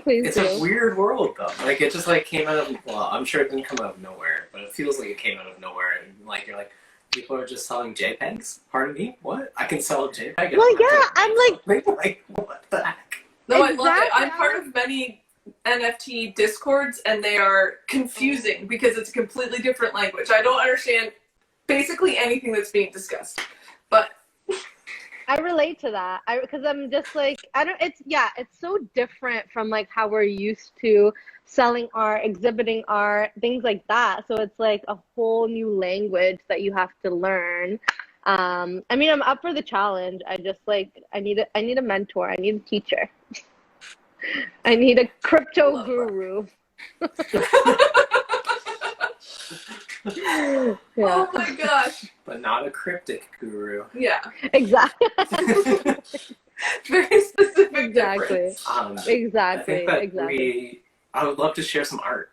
Please it's a weird world, though. Like, it just, like, came out of, well, I'm sure it didn't come out of nowhere, but it feels like it came out of nowhere, and, like, you're like, people are just selling JPEGs? Pardon me? What? I can sell a JPEG? Well, yeah, I'm like... Like, what the heck? No, exactly. I love it. I'm part of many NFT discords, and they are confusing because it's a completely different language. I don't understand basically anything that's being discussed, but... I relate to that because I'm just like, it's so different from like how we're used to selling art, exhibiting art, things like that. So it's like a whole new language that you have to learn. I mean, I'm up for the challenge. I just like, I need a mentor. I need a teacher. I need a crypto guru. Yeah. Oh my gosh. But not a cryptic guru. Yeah. Exactly. Very specific. Exactly. Exactly. I would love to share some art.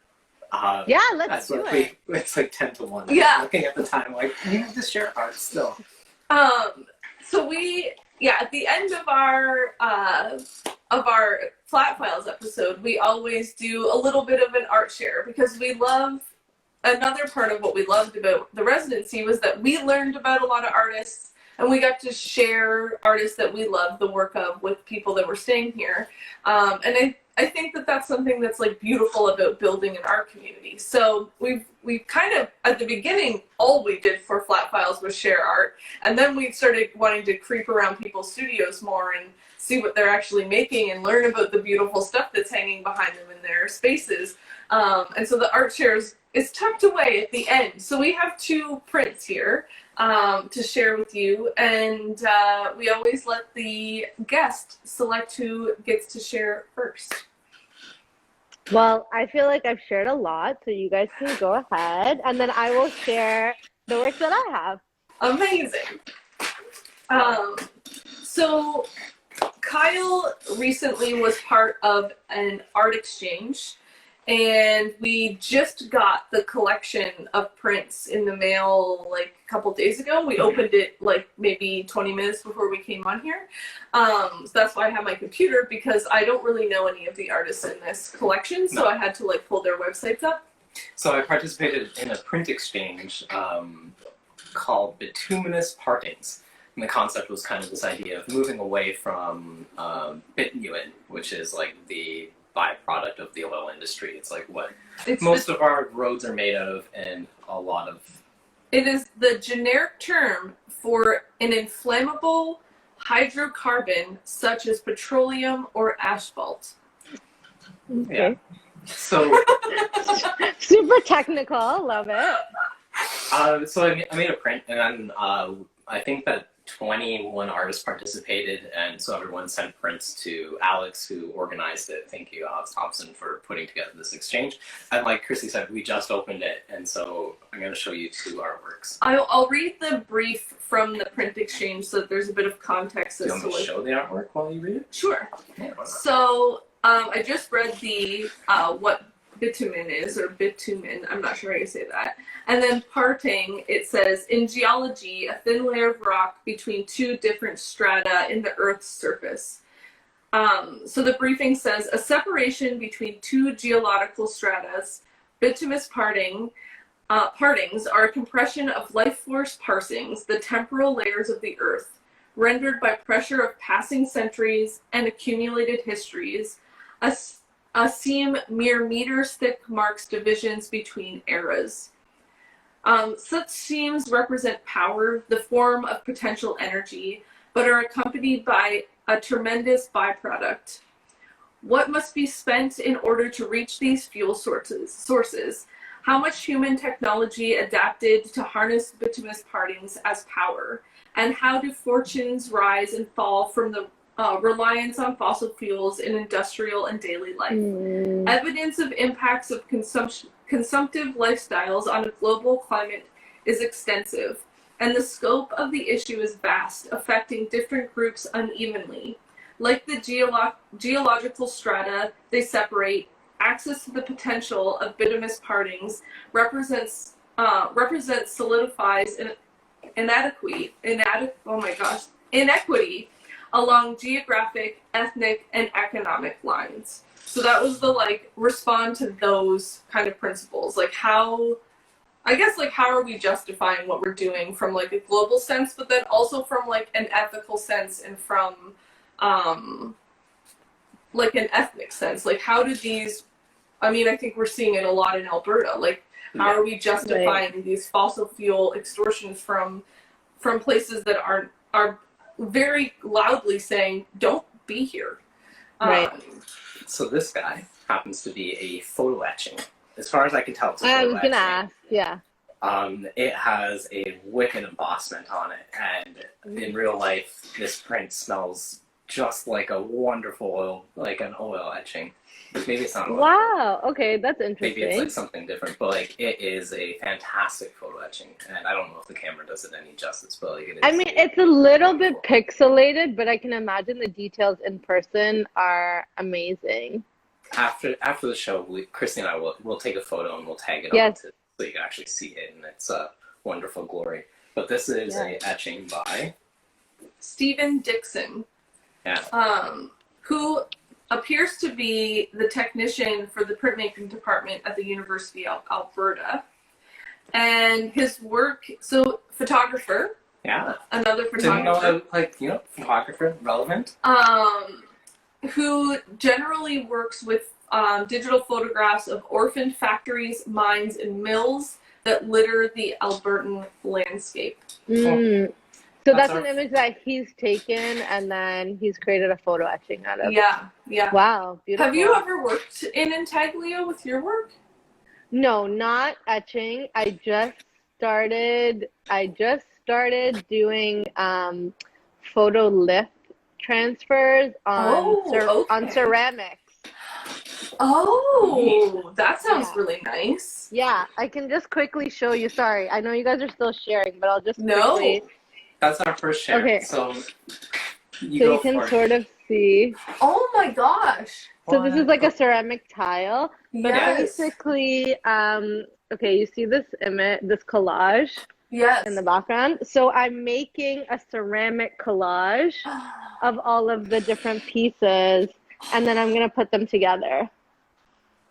Yeah, let's do it. It's like 10 to 1. Yeah. I'm looking at the time, like, we need to share art still. So at the end of our Flat Files episode, we always do a little bit of an art share because we love. Another part of what we loved about the residency was that we learned about a lot of artists and we got to share artists that we love the work of with people that were staying here. And I think that that's something that's like beautiful about building an art community. So we've kind of, at the beginning, all we did for Flat Files was share art. And then we started wanting to creep around people's studios more and see what they're actually making and learn about the beautiful stuff that's hanging behind them in their spaces. And so the art shares is tucked away at the end. So we have 2 prints here to share with you, and we always let the guest select who gets to share first. Well, I feel like I've shared a lot, so you guys can go ahead, and then I will share the work that I have. Amazing. So Kyle recently was part of an art exchange, and we just got the collection of prints in the mail like a couple days ago. We opened it like maybe 20 minutes before we came on here. So that's why I have my computer, because I don't really know any of the artists in this collection, so I had to like pull their websites up. So I participated in a print exchange called Bituminous Partings. And the concept was kind of this idea of moving away from bitumen, which is like the byproduct of the oil industry. It's like what most of our roads are made of, and a lot of... It is the generic term for an inflammable hydrocarbon such as petroleum or asphalt. Okay. Yeah. So... Super technical, love it. So I made a print, and then I think that 21 artists participated, and so everyone sent prints to Alex, who organized it. Thank you, Alex Thompson, for putting together this exchange. And like Chrissy said, we just opened it, and so I'm going to show you 2 artworks. I'll read the brief from the print exchange so that there's a bit of context. Do you want me to show the artwork while you read it? Sure. Yeah, so I just read the what bitumen is, or bitumen, I'm not sure how you say that. And then parting, it says, in geology, a thin layer of rock between 2 different strata in the Earth's surface. So the briefing says, a separation between 2 geological stratas, bituminous partings are a compression of life force parsings, the temporal layers of the Earth, rendered by pressure of passing centuries and accumulated histories. A seam mere meters thick marks divisions between eras. Such seams represent power, the form of potential energy, but are accompanied by a tremendous byproduct. What must be spent in order to reach these fuel sources? how much human technology adapted to harness bituminous partings as power, and how do fortunes rise and fall from the reliance on fossil fuels in industrial and daily life. Evidence of impacts of consumptive lifestyles on a global climate is extensive, and the scope of the issue is vast, affecting different groups unevenly. Like the geological strata they separate, access to the potential of bituminous partings solidifies inequity along geographic, ethnic, and economic lines. So that was the respond to those kind of principles. How are we justifying what we're doing from a global sense, but then also from an ethical sense and from an ethnic sense. How do these, I think we're seeing it a lot in Alberta. How are we justifying these fossil fuel extortions from places that are very loudly saying, don't be here. So this guy happens to be a photo etching. As far as I can tell, it's a photo I was gonna etching. ask, yeah. It has a wicked embossment on it, and in real life, this print smells just like a wonderful oil, like an oil etching. Maybe it's not oil. Wow, okay, that's interesting. Maybe it's something different, but it is a fantastic photo etching, and I don't know if the camera does it any justice, but it is. It's a little bit pixelated, but I can imagine the details in person are amazing. After the show, Christy and I will take a photo and we'll tag it on so you can actually see it, and it's a wonderful glory. But this is a etching by Steven Dixon, who appears to be the technician for the printmaking department at the University of Alberta. And his work, so photographer. Yeah. Another photographer. Didn't know, photographer, relevant. Who generally works with digital photographs of orphaned factories, mines, and mills that litter the Albertan landscape. So that's an image that he's taken and then he's created a photo etching out of. Yeah. Wow, beautiful. Have you ever worked in Intaglio with your work? No, not etching. I just started doing photo lift transfers on ceramics. Oh, that sounds really nice. Yeah, I can just quickly show you. Sorry, I know you guys are still sharing, but I'll just quickly. That's our first share. Okay. So you can sort of see. Oh my gosh. So this is like a ceramic tile. But basically, okay, you see this image, this collage in the background. So I'm making a ceramic collage of all of the different pieces, and then I'm going to put them together.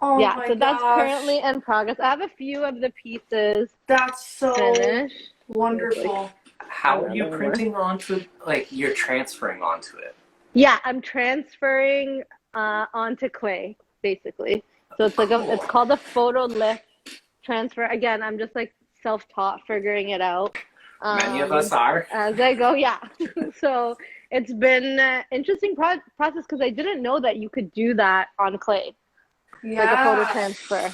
Oh yeah, my so that's gosh. currently in progress. I have a few of the pieces. That's so finished. Wonderful. How are you printing onto it? You're transferring onto it? Yeah, I'm transferring onto clay, basically. So it's it's called a photo lift transfer. Again, I'm just self-taught, figuring it out. Many of us are. As I go, yeah. So it's been an interesting process because I didn't know that you could do that on clay. Yeah. Like a photo transfer.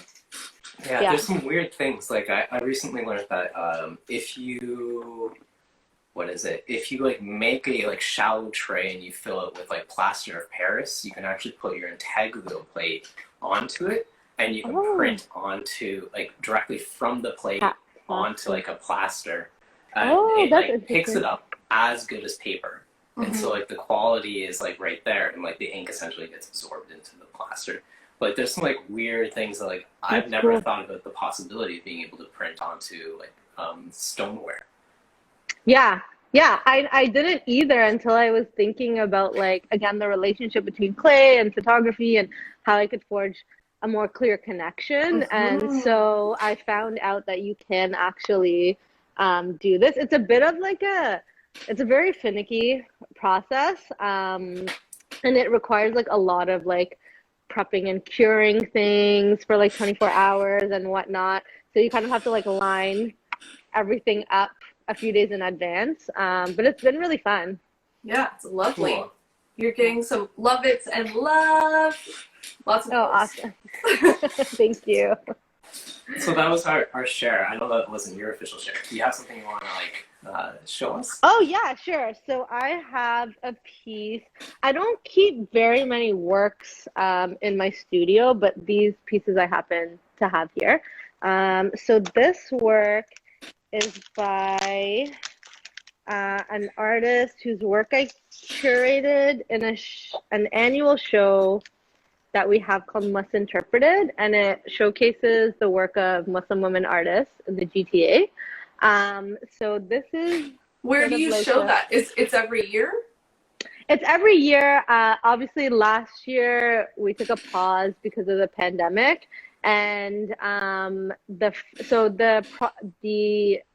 Yeah, there's some weird things. I recently learned that if you make a shallow tray and you fill it with plaster of Paris, you can actually put your Intaglio plate onto it, and you can print onto directly from the plate onto a plaster, and it picks it up as good as paper. And so the quality is right there, and the ink essentially gets absorbed into the plaster. But there's some weird things that I've never thought about the possibility of being able to print onto stoneware. Yeah, I didn't either until I was thinking about again, the relationship between clay and photography and how I could forge a more clear connection. And so I found out that you can actually do this. It's a bit of it's a very finicky process, and it requires a lot of prepping and curing things for 24 hours and whatnot. So you kind of have to line everything up a few days in advance. But it's been really fun. Yeah, it's lovely. Cool. You're getting some love-its and love. Lots of awesome. Thank you. So that was our share. I know that wasn't your official share. Do you have something you want to show us? Oh yeah, sure. So I have a piece. I don't keep very many works in my studio, but these pieces I happen to have here. So this work is by an artist whose work I curated in an annual show that we have called Misinterpreted, and it showcases the work of Muslim women artists in the GTA. So this is where do you show that? It's every year? It's every year. Obviously, last year we took a pause because of the pandemic, and the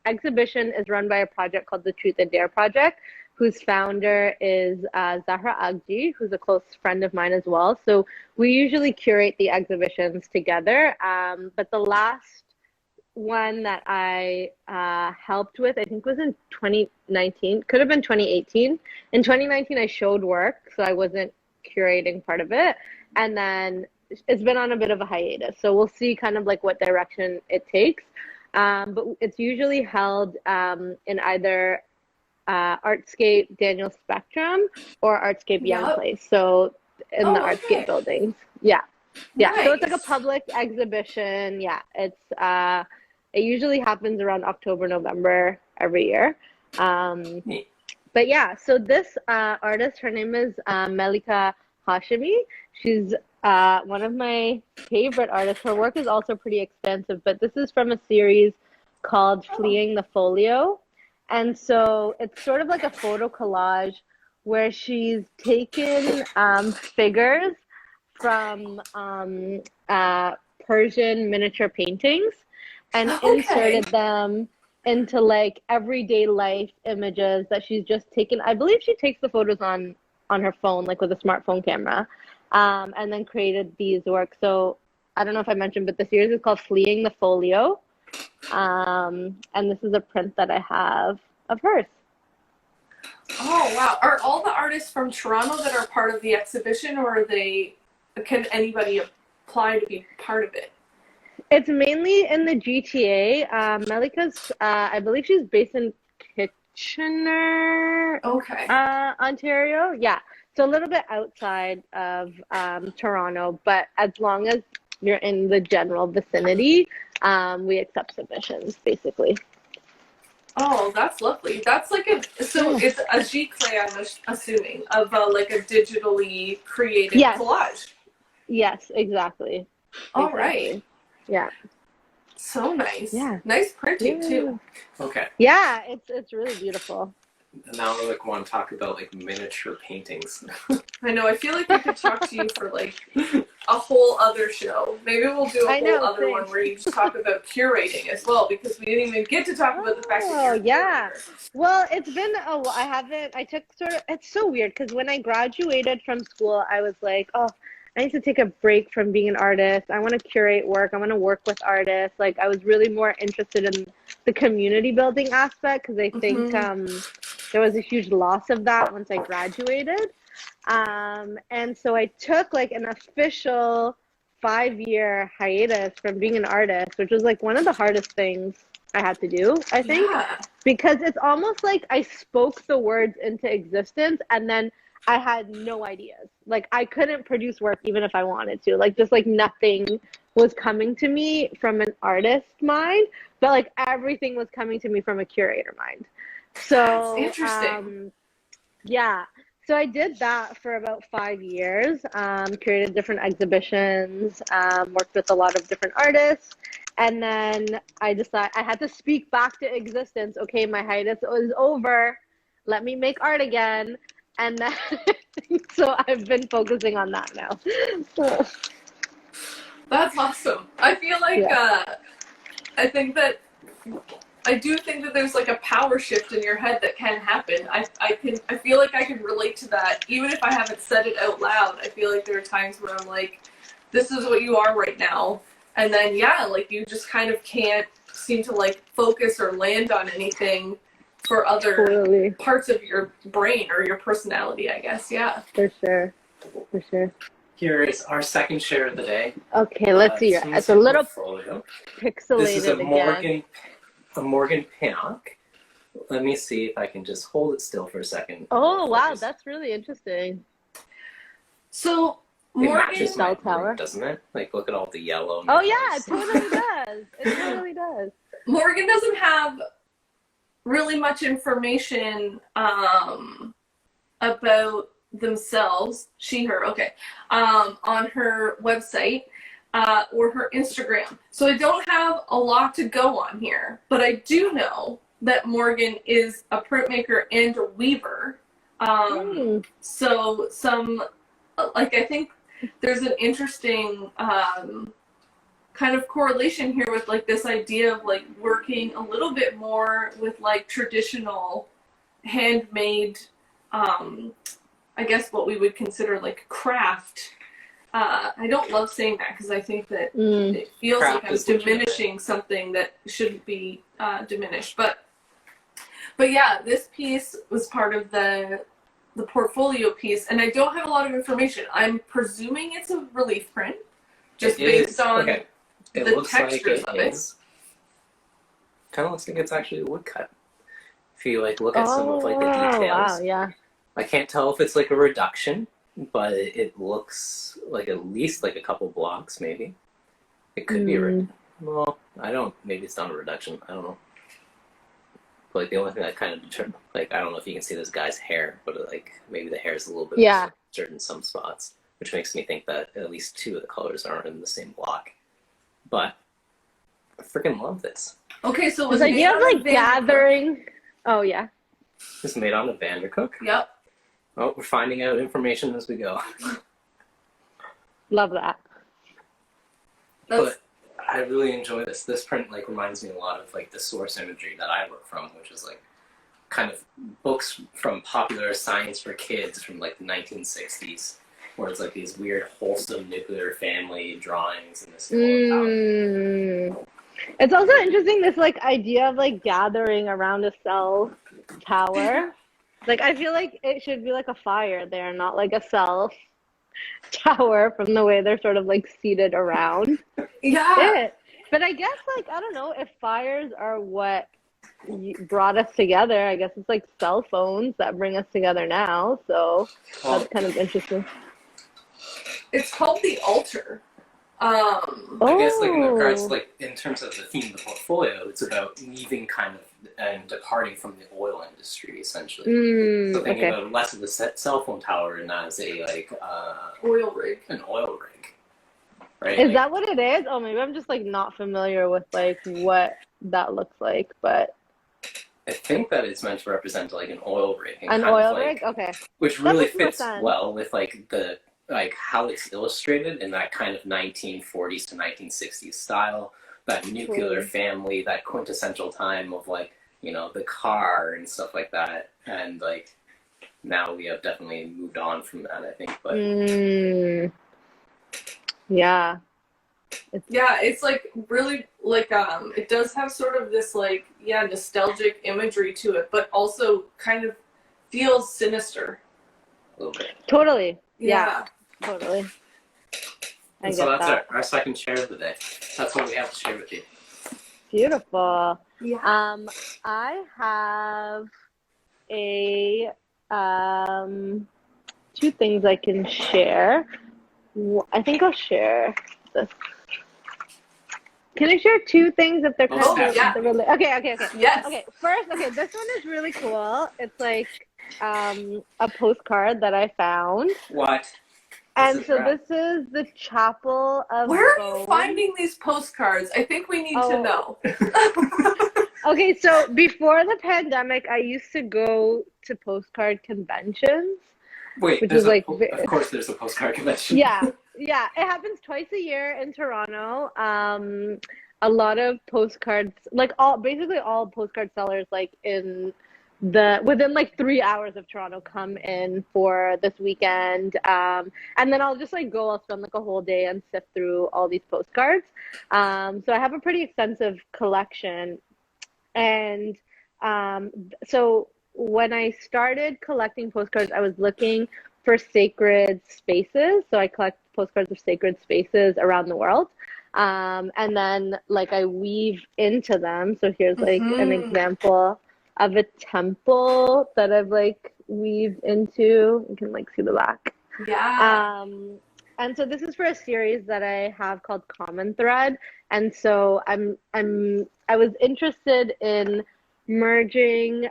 exhibition is run by a project called the Truth and Dare Project, whose founder is Zahra Agji, who's a close friend of mine as well. So we usually curate the exhibitions together. But the last one that I helped with, I think was in 2019, could have been 2018. In 2019, I showed work, so I wasn't curating part of it. And then it's been on a bit of a hiatus. So we'll see kind of like what direction it takes. But it's usually held in either Artscape Daniel Spectrum or Artscape Young Place. So in the Artscape buildings. Yeah. Nice. So it's like a public exhibition. Yeah. It's it usually happens around October, November every year. But yeah, so this artist, her name is Mélika Hashemi. She's one of my favorite artists. Her work is also pretty extensive, but this is from a series called Fleeing the Folio. And so it's sort of like a photo collage where she's taken figures from Persian miniature paintings and inserted them into like everyday life images that she's just taken. I believe she takes the photos on her phone, like with a smartphone camera, and then created these works. So I don't know if I mentioned, but the series is called Fleeing the Folio. And this is a print that I have of hers. Oh wow. Are all the artists from Toronto that are part of the exhibition, or can anybody apply to be part of it? It's mainly in the GTA. Mélika's, I believe she's based in Kitchener, Ontario. Yeah, so a little bit outside of Toronto, but as long as you're in the general vicinity, we accept submissions, basically. Oh, that's lovely. That's like it's a giclée, I'm assuming, of like a digitally created collage. Yes, exactly. All right. Yeah. So nice. Yeah. Nice printing too. Okay. Yeah, it's really beautiful. And now I want to talk about like miniature paintings. I know. I feel like I could talk to you for like a whole other show. Maybe we'll do a whole other one where you just talk about curating as well, because we didn't even get to talk about the fact that you're Well, it's been I took it's so weird because when I graduated from school, I was like, I need to take a break from being an artist. I want to curate work. I want to work with artists. Like I was really more interested in the community building aspect because I think there was a huge loss of that once I graduated. And so I took like an official 5-year hiatus from being an artist, which was like one of the hardest things I had to do, I think, because it's almost like I spoke the words into existence and then I had no ideas. Like I couldn't produce work even if I wanted to. Like just like nothing was coming to me from an artist mind, but like everything was coming to me from a curator mind. So that's interesting. So I did that for about 5 years, curated different exhibitions, worked with a lot of different artists. And then I decided I had to speak back to existence. Okay, my hiatus is over. Let me make art again. And then, so I've been focusing on that now. That's awesome. I feel like, I do think that there's like a power shift in your head that can happen. I feel like I can relate to that. Even if I haven't said it out loud, I feel like there are times where I'm like, this is what you are right now. And then, like you just kind of can't seem to like focus or land on anything for other parts of your brain or your personality, I guess. Yeah. For sure. here is our second share of the day. Okay, let's see. It's a little pixelated. This is again. a Morgan Pinnock. Let me see if I can just hold it still for a second. Oh wow, that's really interesting. So It Morgan, matches my room, doesn't it? Like, look at all the yellow. Oh yeah, it totally does. It totally does. Morgan doesn't have really much information about themselves, she, her, okay, on her website or her Instagram. So I don't have a lot to go on here, but I do know that Morgan is a printmaker and a weaver. So some, like, I think there's an interesting kind of correlation here with like this idea of like working a little bit more with like traditional handmade, I guess what we would consider like craft. I don't love saying that because I think that it feels Craft like I'm diminishing something that shouldn't be diminished. But yeah, this piece was part of the portfolio piece, and I don't have a lot of information. I'm presuming it's a relief print, just based on the textures of it. Kind of looks like it's actually a woodcut. If you like look at some of like the details. Wow, yeah. I can't tell if it's like a reduction, but it looks like at least like a couple blocks, maybe. It could be a well, I don't. Maybe it's not a reduction. I don't know. But like the only thing that kind of determines, like, I don't know if you can see this guy's hair, but like maybe the hair is a little bit certain in some spots, which makes me think that at least two of the colors aren't in the same block. But I freaking love this. Okay, so it's like you have like gathering. Oh yeah. It's made on a Vandercook. Yep. Oh, we're finding out information as we go. Love that. But I really enjoy this. This print like reminds me a lot of like the source imagery that I work from, which is like kind of books from popular science for kids from like the 1960s, where it's like these weird wholesome nuclear family drawings and this. It's also interesting, this like idea of like gathering around a cell tower. Like I feel like it should be like a fire there, not like a cell tower from the way they're sort of like seated around. Yeah. But I guess like, I don't know, if fires are what brought us together, I guess it's like cell phones that bring us together now. So that's kind of interesting. It's called the altar. I guess like in regards, like in terms of the theme of the portfolio, it's about leaving kind of and departing from the oil industry essentially. So thinking about less of the cell phone tower and as a like oil rig, an oil rig, right? Is like, that what it is? Oh, maybe I'm just like not familiar with like what that looks like, but I think that it's meant to represent like an oil rig. An oil rig, okay. Which really fits well with like the how it's illustrated in that kind of 1940s to 1960s style, that nuclear family, that quintessential time of like, you know, the car and stuff like that. And like now we have definitely moved on from that, I think. But yeah. It's like really like it does have sort of this like nostalgic imagery to it, but also kind of feels sinister. A little bit. Totally. Yeah. Totally. And so that's our second share of the day. That's what we have to share with you. Beautiful. Yeah. I have a two things I can share. I think I'll share this. Can I share two things if they're kind of Okay. Yes. Okay. First, this one is really cool. It's like a postcard that I found. What? And so this is the Chapel of Where are Bones. you finding these postcards? I think we need to know. Okay, so before the pandemic, I used to go to postcard conventions. Wait, which is like, of course there's a postcard convention. Yeah, it happens twice a year in Toronto. A lot of postcards, like basically all postcard sellers, like within like 3 hours of Toronto, come in for this weekend, and then I'll just like I'll spend like a whole day and sift through all these postcards. So I have a pretty extensive collection, and so when I started collecting postcards, I was looking for sacred spaces. So I collect postcards of sacred spaces around the world. And then like I weave into them. So here's like an example of a temple that I've like weaved into. You can like see the back. Yeah. And so this is for a series that I have called Common Thread. And so I was interested in merging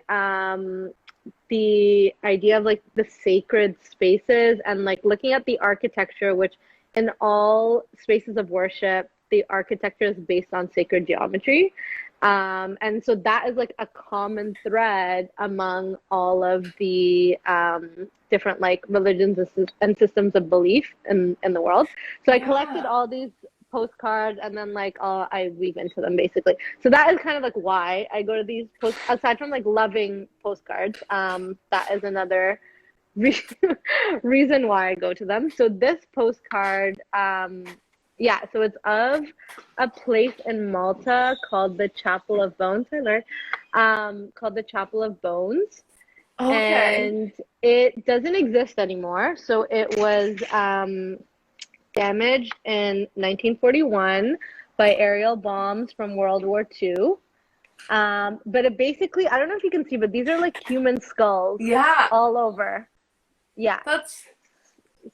the idea of like the sacred spaces and like looking at the architecture, which in all spaces of worship, the architecture is based on sacred geometry. And so that is like a common thread among all of the different like religions and systems of belief in the world. So I collected all these postcards and then like I weave into them basically. So that is kind of like why I go to these aside from like loving postcards. That is another reason why I go to them. So this postcard, so it's of a place in Malta called the Chapel of Bones. I learned called the Chapel of Bones. Okay. And it doesn't exist anymore. So it was damaged in 1941 by aerial bombs from World War II. But it basically, I don't know if you can see, but these are like human skulls all over. Yeah. That's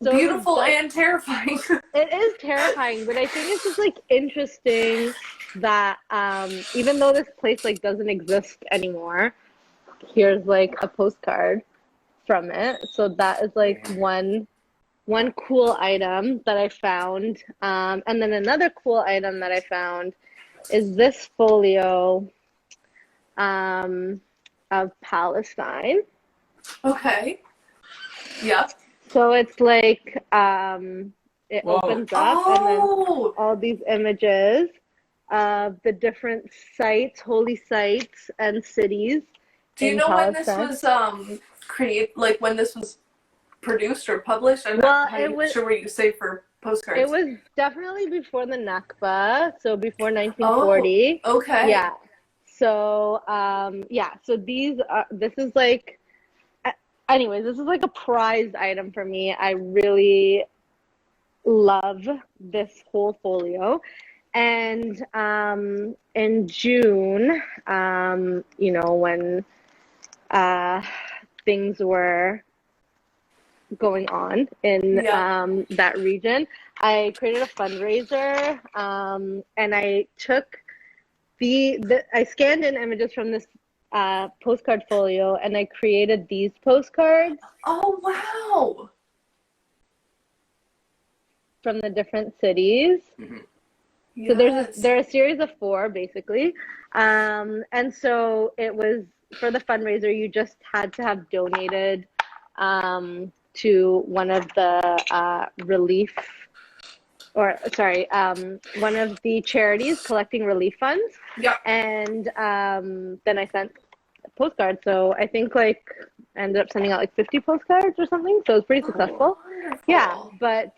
so beautiful and terrifying. It is terrifying, but I think it's just like interesting that even though this place like doesn't exist anymore, here's like a postcard from it. So that is like one cool item that I found. And then another cool item that I found is this folio of Palestine. Okay. Yep. So it's like it opens up and then all these images of the different sites, holy sites and cities. Do you know Palestine. when this was like when this was produced or published? I'm not sure what you say for postcards. It was definitely before the Nakba, so before 1940. Oh, okay. Yeah. So so this is like anyways, this is like a prized item for me. I really love this whole folio. And in June, when things were going on in that region, I created a fundraiser, and I took I scanned in images from this postcard folio, and I created these postcards. Oh wow! From the different cities. Mm-hmm. So there are a series of 4 basically, and so it was for the fundraiser. You just had to have donated to one of the one of the charities collecting relief funds. Yeah. And then I sent a postcard. So I think like I ended up sending out like 50 postcards or something. So it was pretty successful. Wonderful. Yeah, but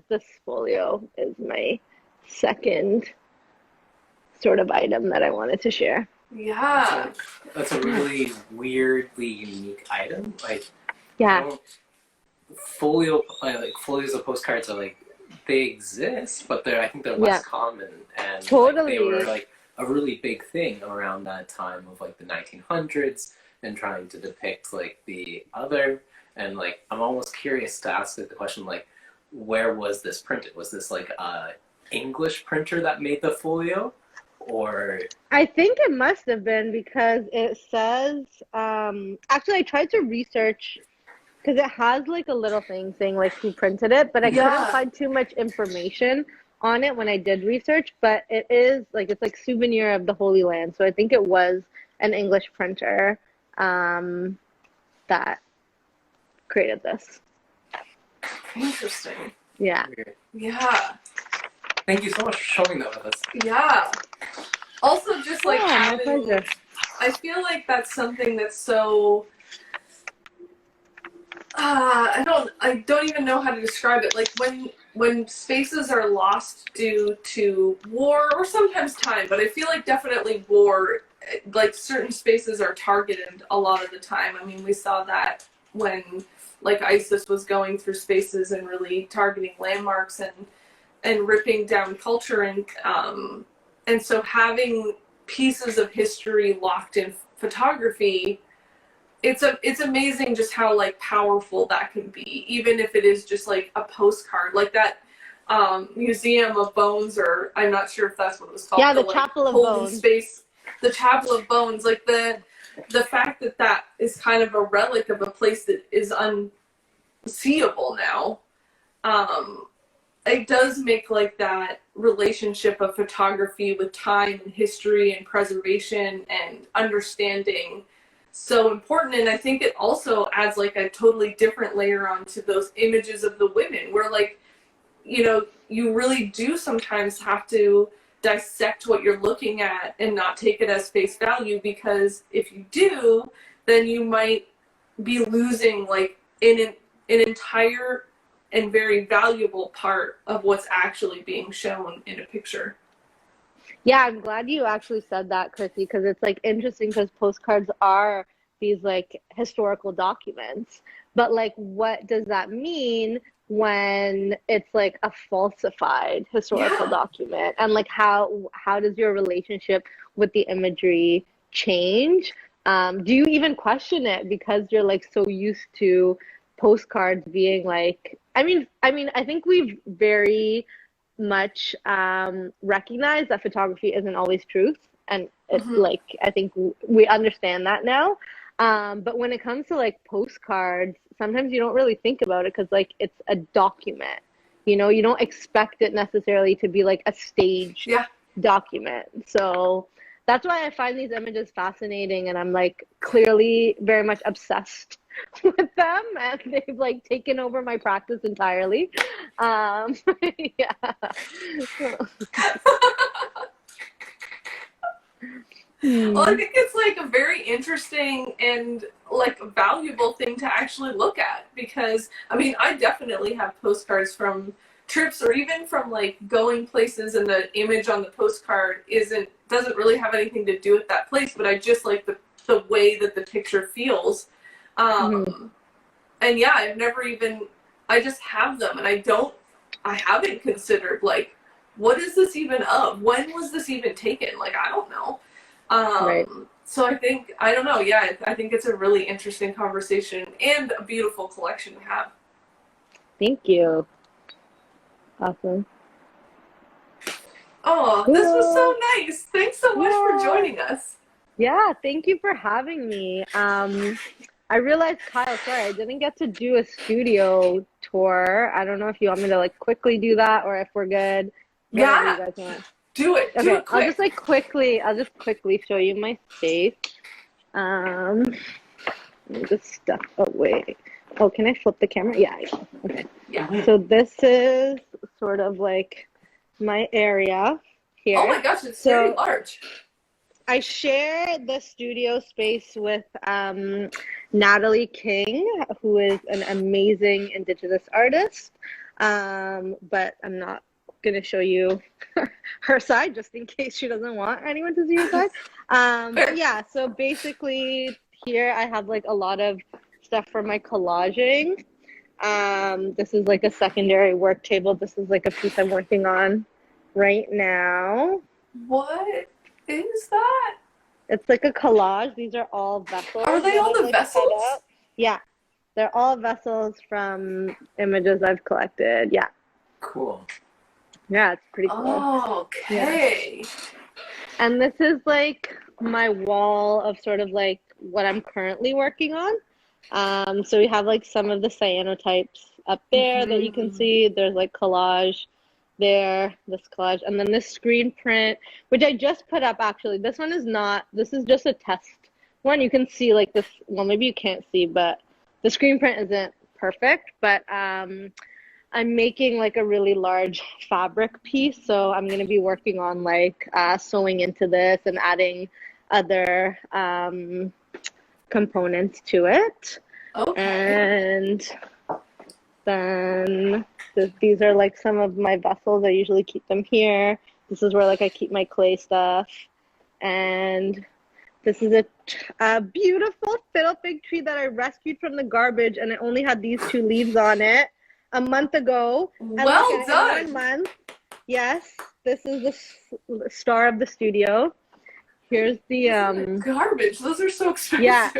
this folio is my second sort of item that I wanted to share. Yeah. That's a really weirdly unique item. Like, folios of postcards are like, they exist, but I think they're less common, and totally. Like, they were like a really big thing around that time of like the 1900s and trying to depict like the other. And like, I'm almost curious to ask the question, like, where was this printed? Was this like a English printer that made the folio, or? I think it must have been, because it says actually I tried to research, because it has like a little thing saying like who printed it, but I couldn't find too much information on it when I did research. But it is like, it's like souvenir of the Holy Land, so I think it was an English printer that created this. Interesting. Yeah. Yeah. Thank you so much for showing that with us. Yeah. Also, just like my pleasure. I feel like that's something that's so. I don't even know how to describe it. Like when spaces are lost due to war, or sometimes time, but I feel like definitely war. Like certain spaces are targeted a lot of the time. I mean, we saw that when like ISIS was going through spaces and really targeting landmarks and ripping down culture, and so having pieces of history locked in photography, it's amazing just how like powerful that can be, even if it is just like a postcard, like that Museum of Bones, or I'm not sure if that's what it was called. Yeah, the Chapel of Bones. Space, the Chapel of Bones, like the fact that that is kind of a relic of a place that is unseeable now. It does make like that relationship of photography with time and history and preservation and understanding so important. And I think it also adds like a totally different layer onto those images of the women, where like, you know, you really do sometimes have to dissect what you're looking at and not take it as face value, because if you do, then you might be losing like an entire and very valuable part of what's actually being shown in a picture. Yeah, I'm glad you actually said that, Chrissy, because it's like interesting, because postcards are these like historical documents, but like what does that mean when it's like a falsified historical document? And like how does your relationship with the imagery change? Do you even question it because you're like so used to postcards being like, I mean I think we've very much recognized that photography isn't always truth, and it's like, I think we understand that now, but when it comes to like postcards, sometimes you don't really think about it because like it's a document, you know, you don't expect it necessarily to be like a staged document. So that's why I find these images fascinating, and I'm like clearly very much obsessed with them, and they've like taken over my practice entirely. Yeah. Well, I think it's like a very interesting and like valuable thing to actually look at, because I mean, I definitely have postcards from trips, or even from like going places, and the image on the postcard doesn't really have anything to do with that place, but I just like the way that the picture feels. And yeah, I just have them, and I haven't considered like, what is this even of? When was this even taken? Like, I don't know. Right. So I think, I don't know. Yeah, I think it's a really interesting conversation and a beautiful collection to have. Thank you. Awesome. Oh, this was so nice. Thanks so much for joining us. Yeah, thank you for having me. I realized, Kyle, sorry, I didn't get to do a studio tour. I don't know if you want me to like quickly do that, or if we're good. Whatever you guys want. Do it. Okay, Do it quick. I'll just quickly show you my space. Let me just step away. Oh, can I flip the camera? Yeah, I can. Okay. Yeah. So this is sort of like my area here. Oh my gosh, it's very large. I share the studio space with Natalie King, who is an amazing Indigenous artist, but I'm not going to show you her side just in case she doesn't want anyone to see her side. But yeah, so basically here I have like a lot of stuff for my collaging. This is like a secondary work table. This is like a piece I'm working on right now. What is that? It's like a collage. These are all vessels. Are they all the vessels? Yeah. They're all vessels from images I've collected. Yeah. Cool. Yeah, it's pretty cool. Oh, okay. Yeah. And this is like my wall of sort of like what I'm currently working on. So we have like some of the cyanotypes up there that you can see. There's like collage there, this collage, and then this screen print, which I just put up actually. This is just a test one. You can see like this, well, maybe you can't see, but the screen print isn't perfect, but I'm making like a really large fabric piece, so I'm going to be working on like sewing into this and adding other components to it. Okay. And then these are like some of my vessels. I usually keep them here. This is where like I keep my clay stuff. And This is a beautiful fiddle fig tree that I rescued from the garbage, and it only had these 2 leaves on it a month ago. And well done. In 1 month, yes, this is the star of the studio. Here's the garbage. Those are so expensive. Yeah,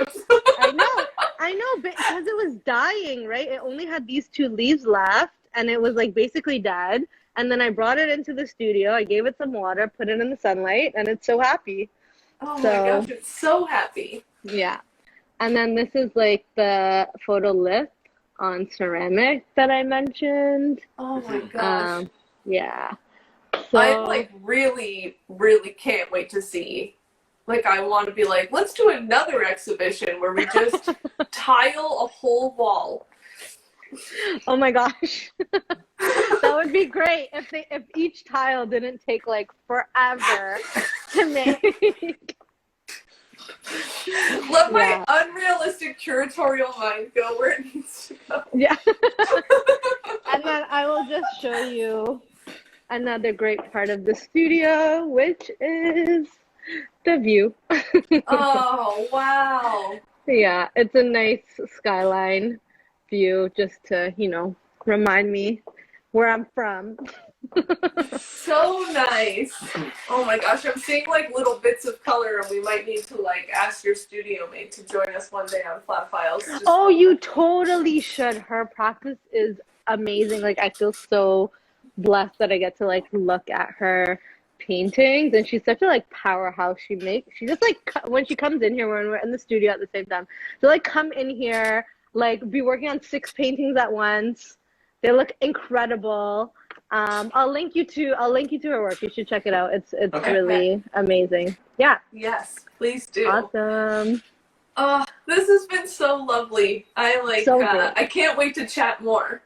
I know, but because it was dying, right? It only had these 2 leaves left, and it was like basically dead. And then I brought it into the studio. I gave it some water, put it in the sunlight, and it's so happy. Oh my gosh, it's so happy. Yeah. And then this is like the photo lip on ceramic that I mentioned. Oh my gosh. Yeah. So I like really, really can't wait to see. Like, I want to be like, let's do another exhibition where we just tile a whole wall. Oh my gosh. That would be great if each tile didn't take like forever to make. Let my unrealistic curatorial mind go where it needs to go. Yeah. And then I will just show you another great part of the studio, which is the view. Oh, wow. Yeah, it's a nice skyline view just to, remind me where I'm from. So nice. Oh my gosh, I'm seeing like little bits of color, and we might need to like ask your studio mate to join us one day on Flat Files. Oh, you totally should. Her practice is amazing. Like, I feel so blessed that I get to like look at her paintings, and she's such a like powerhouse. She just like, when she comes in here, when we're in the studio at the same time, to like come in here, like be working on 6 paintings at once. They look incredible. I'll link you to her work. You should check it out. It's really amazing. Yeah. Yes, please do. Awesome. Oh, this has been so lovely. I can't wait to chat more.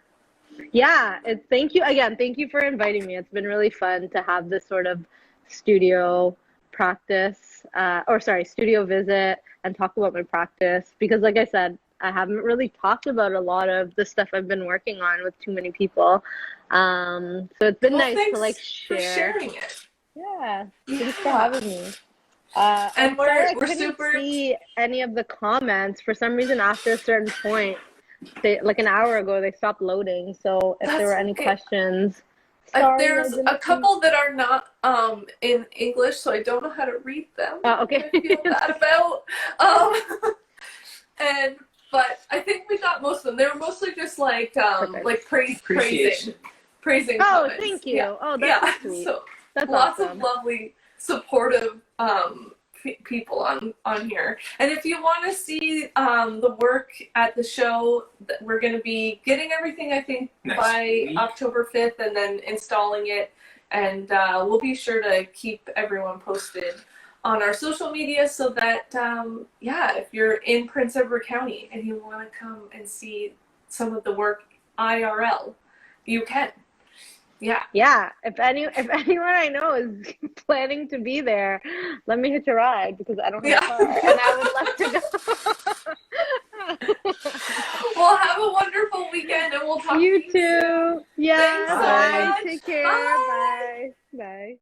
Yeah, thank you again. Thank you for inviting me. It's been really fun to have this sort of studio practice, studio visit and talk about my practice, because like I said, I haven't really talked about a lot of the stuff I've been working on with too many people. So it's been nice to like share. For sharing it. Yeah, thanks for having me. And we're super. See any of the comments for some reason after a certain point. They like an hour ago they stopped loading. So if there were any questions, there's a couple that are not in English, so I don't know how to read them. Okay. I feel bad about. But I think we got most of them. They were mostly just like praising. Oh, comments. Thank you. Yeah. Oh, that's sweet. So that's lots awesome. of lovely, supportive people on here. And if you want to see the work at the show, we're going to be getting everything, I think, by October 5th, and then installing it. And we'll be sure to keep everyone posted on our social media, so that, if you're in Prince Edward County and you want to come and see some of the work IRL, you can. Yeah. If anyone I know is planning to be there, let me hitch a ride, because I don't have a car, and I would love to go. Well, have a wonderful weekend, and we'll talk to you too. soon. Yeah. Thanks so much. Take care. Bye. Bye.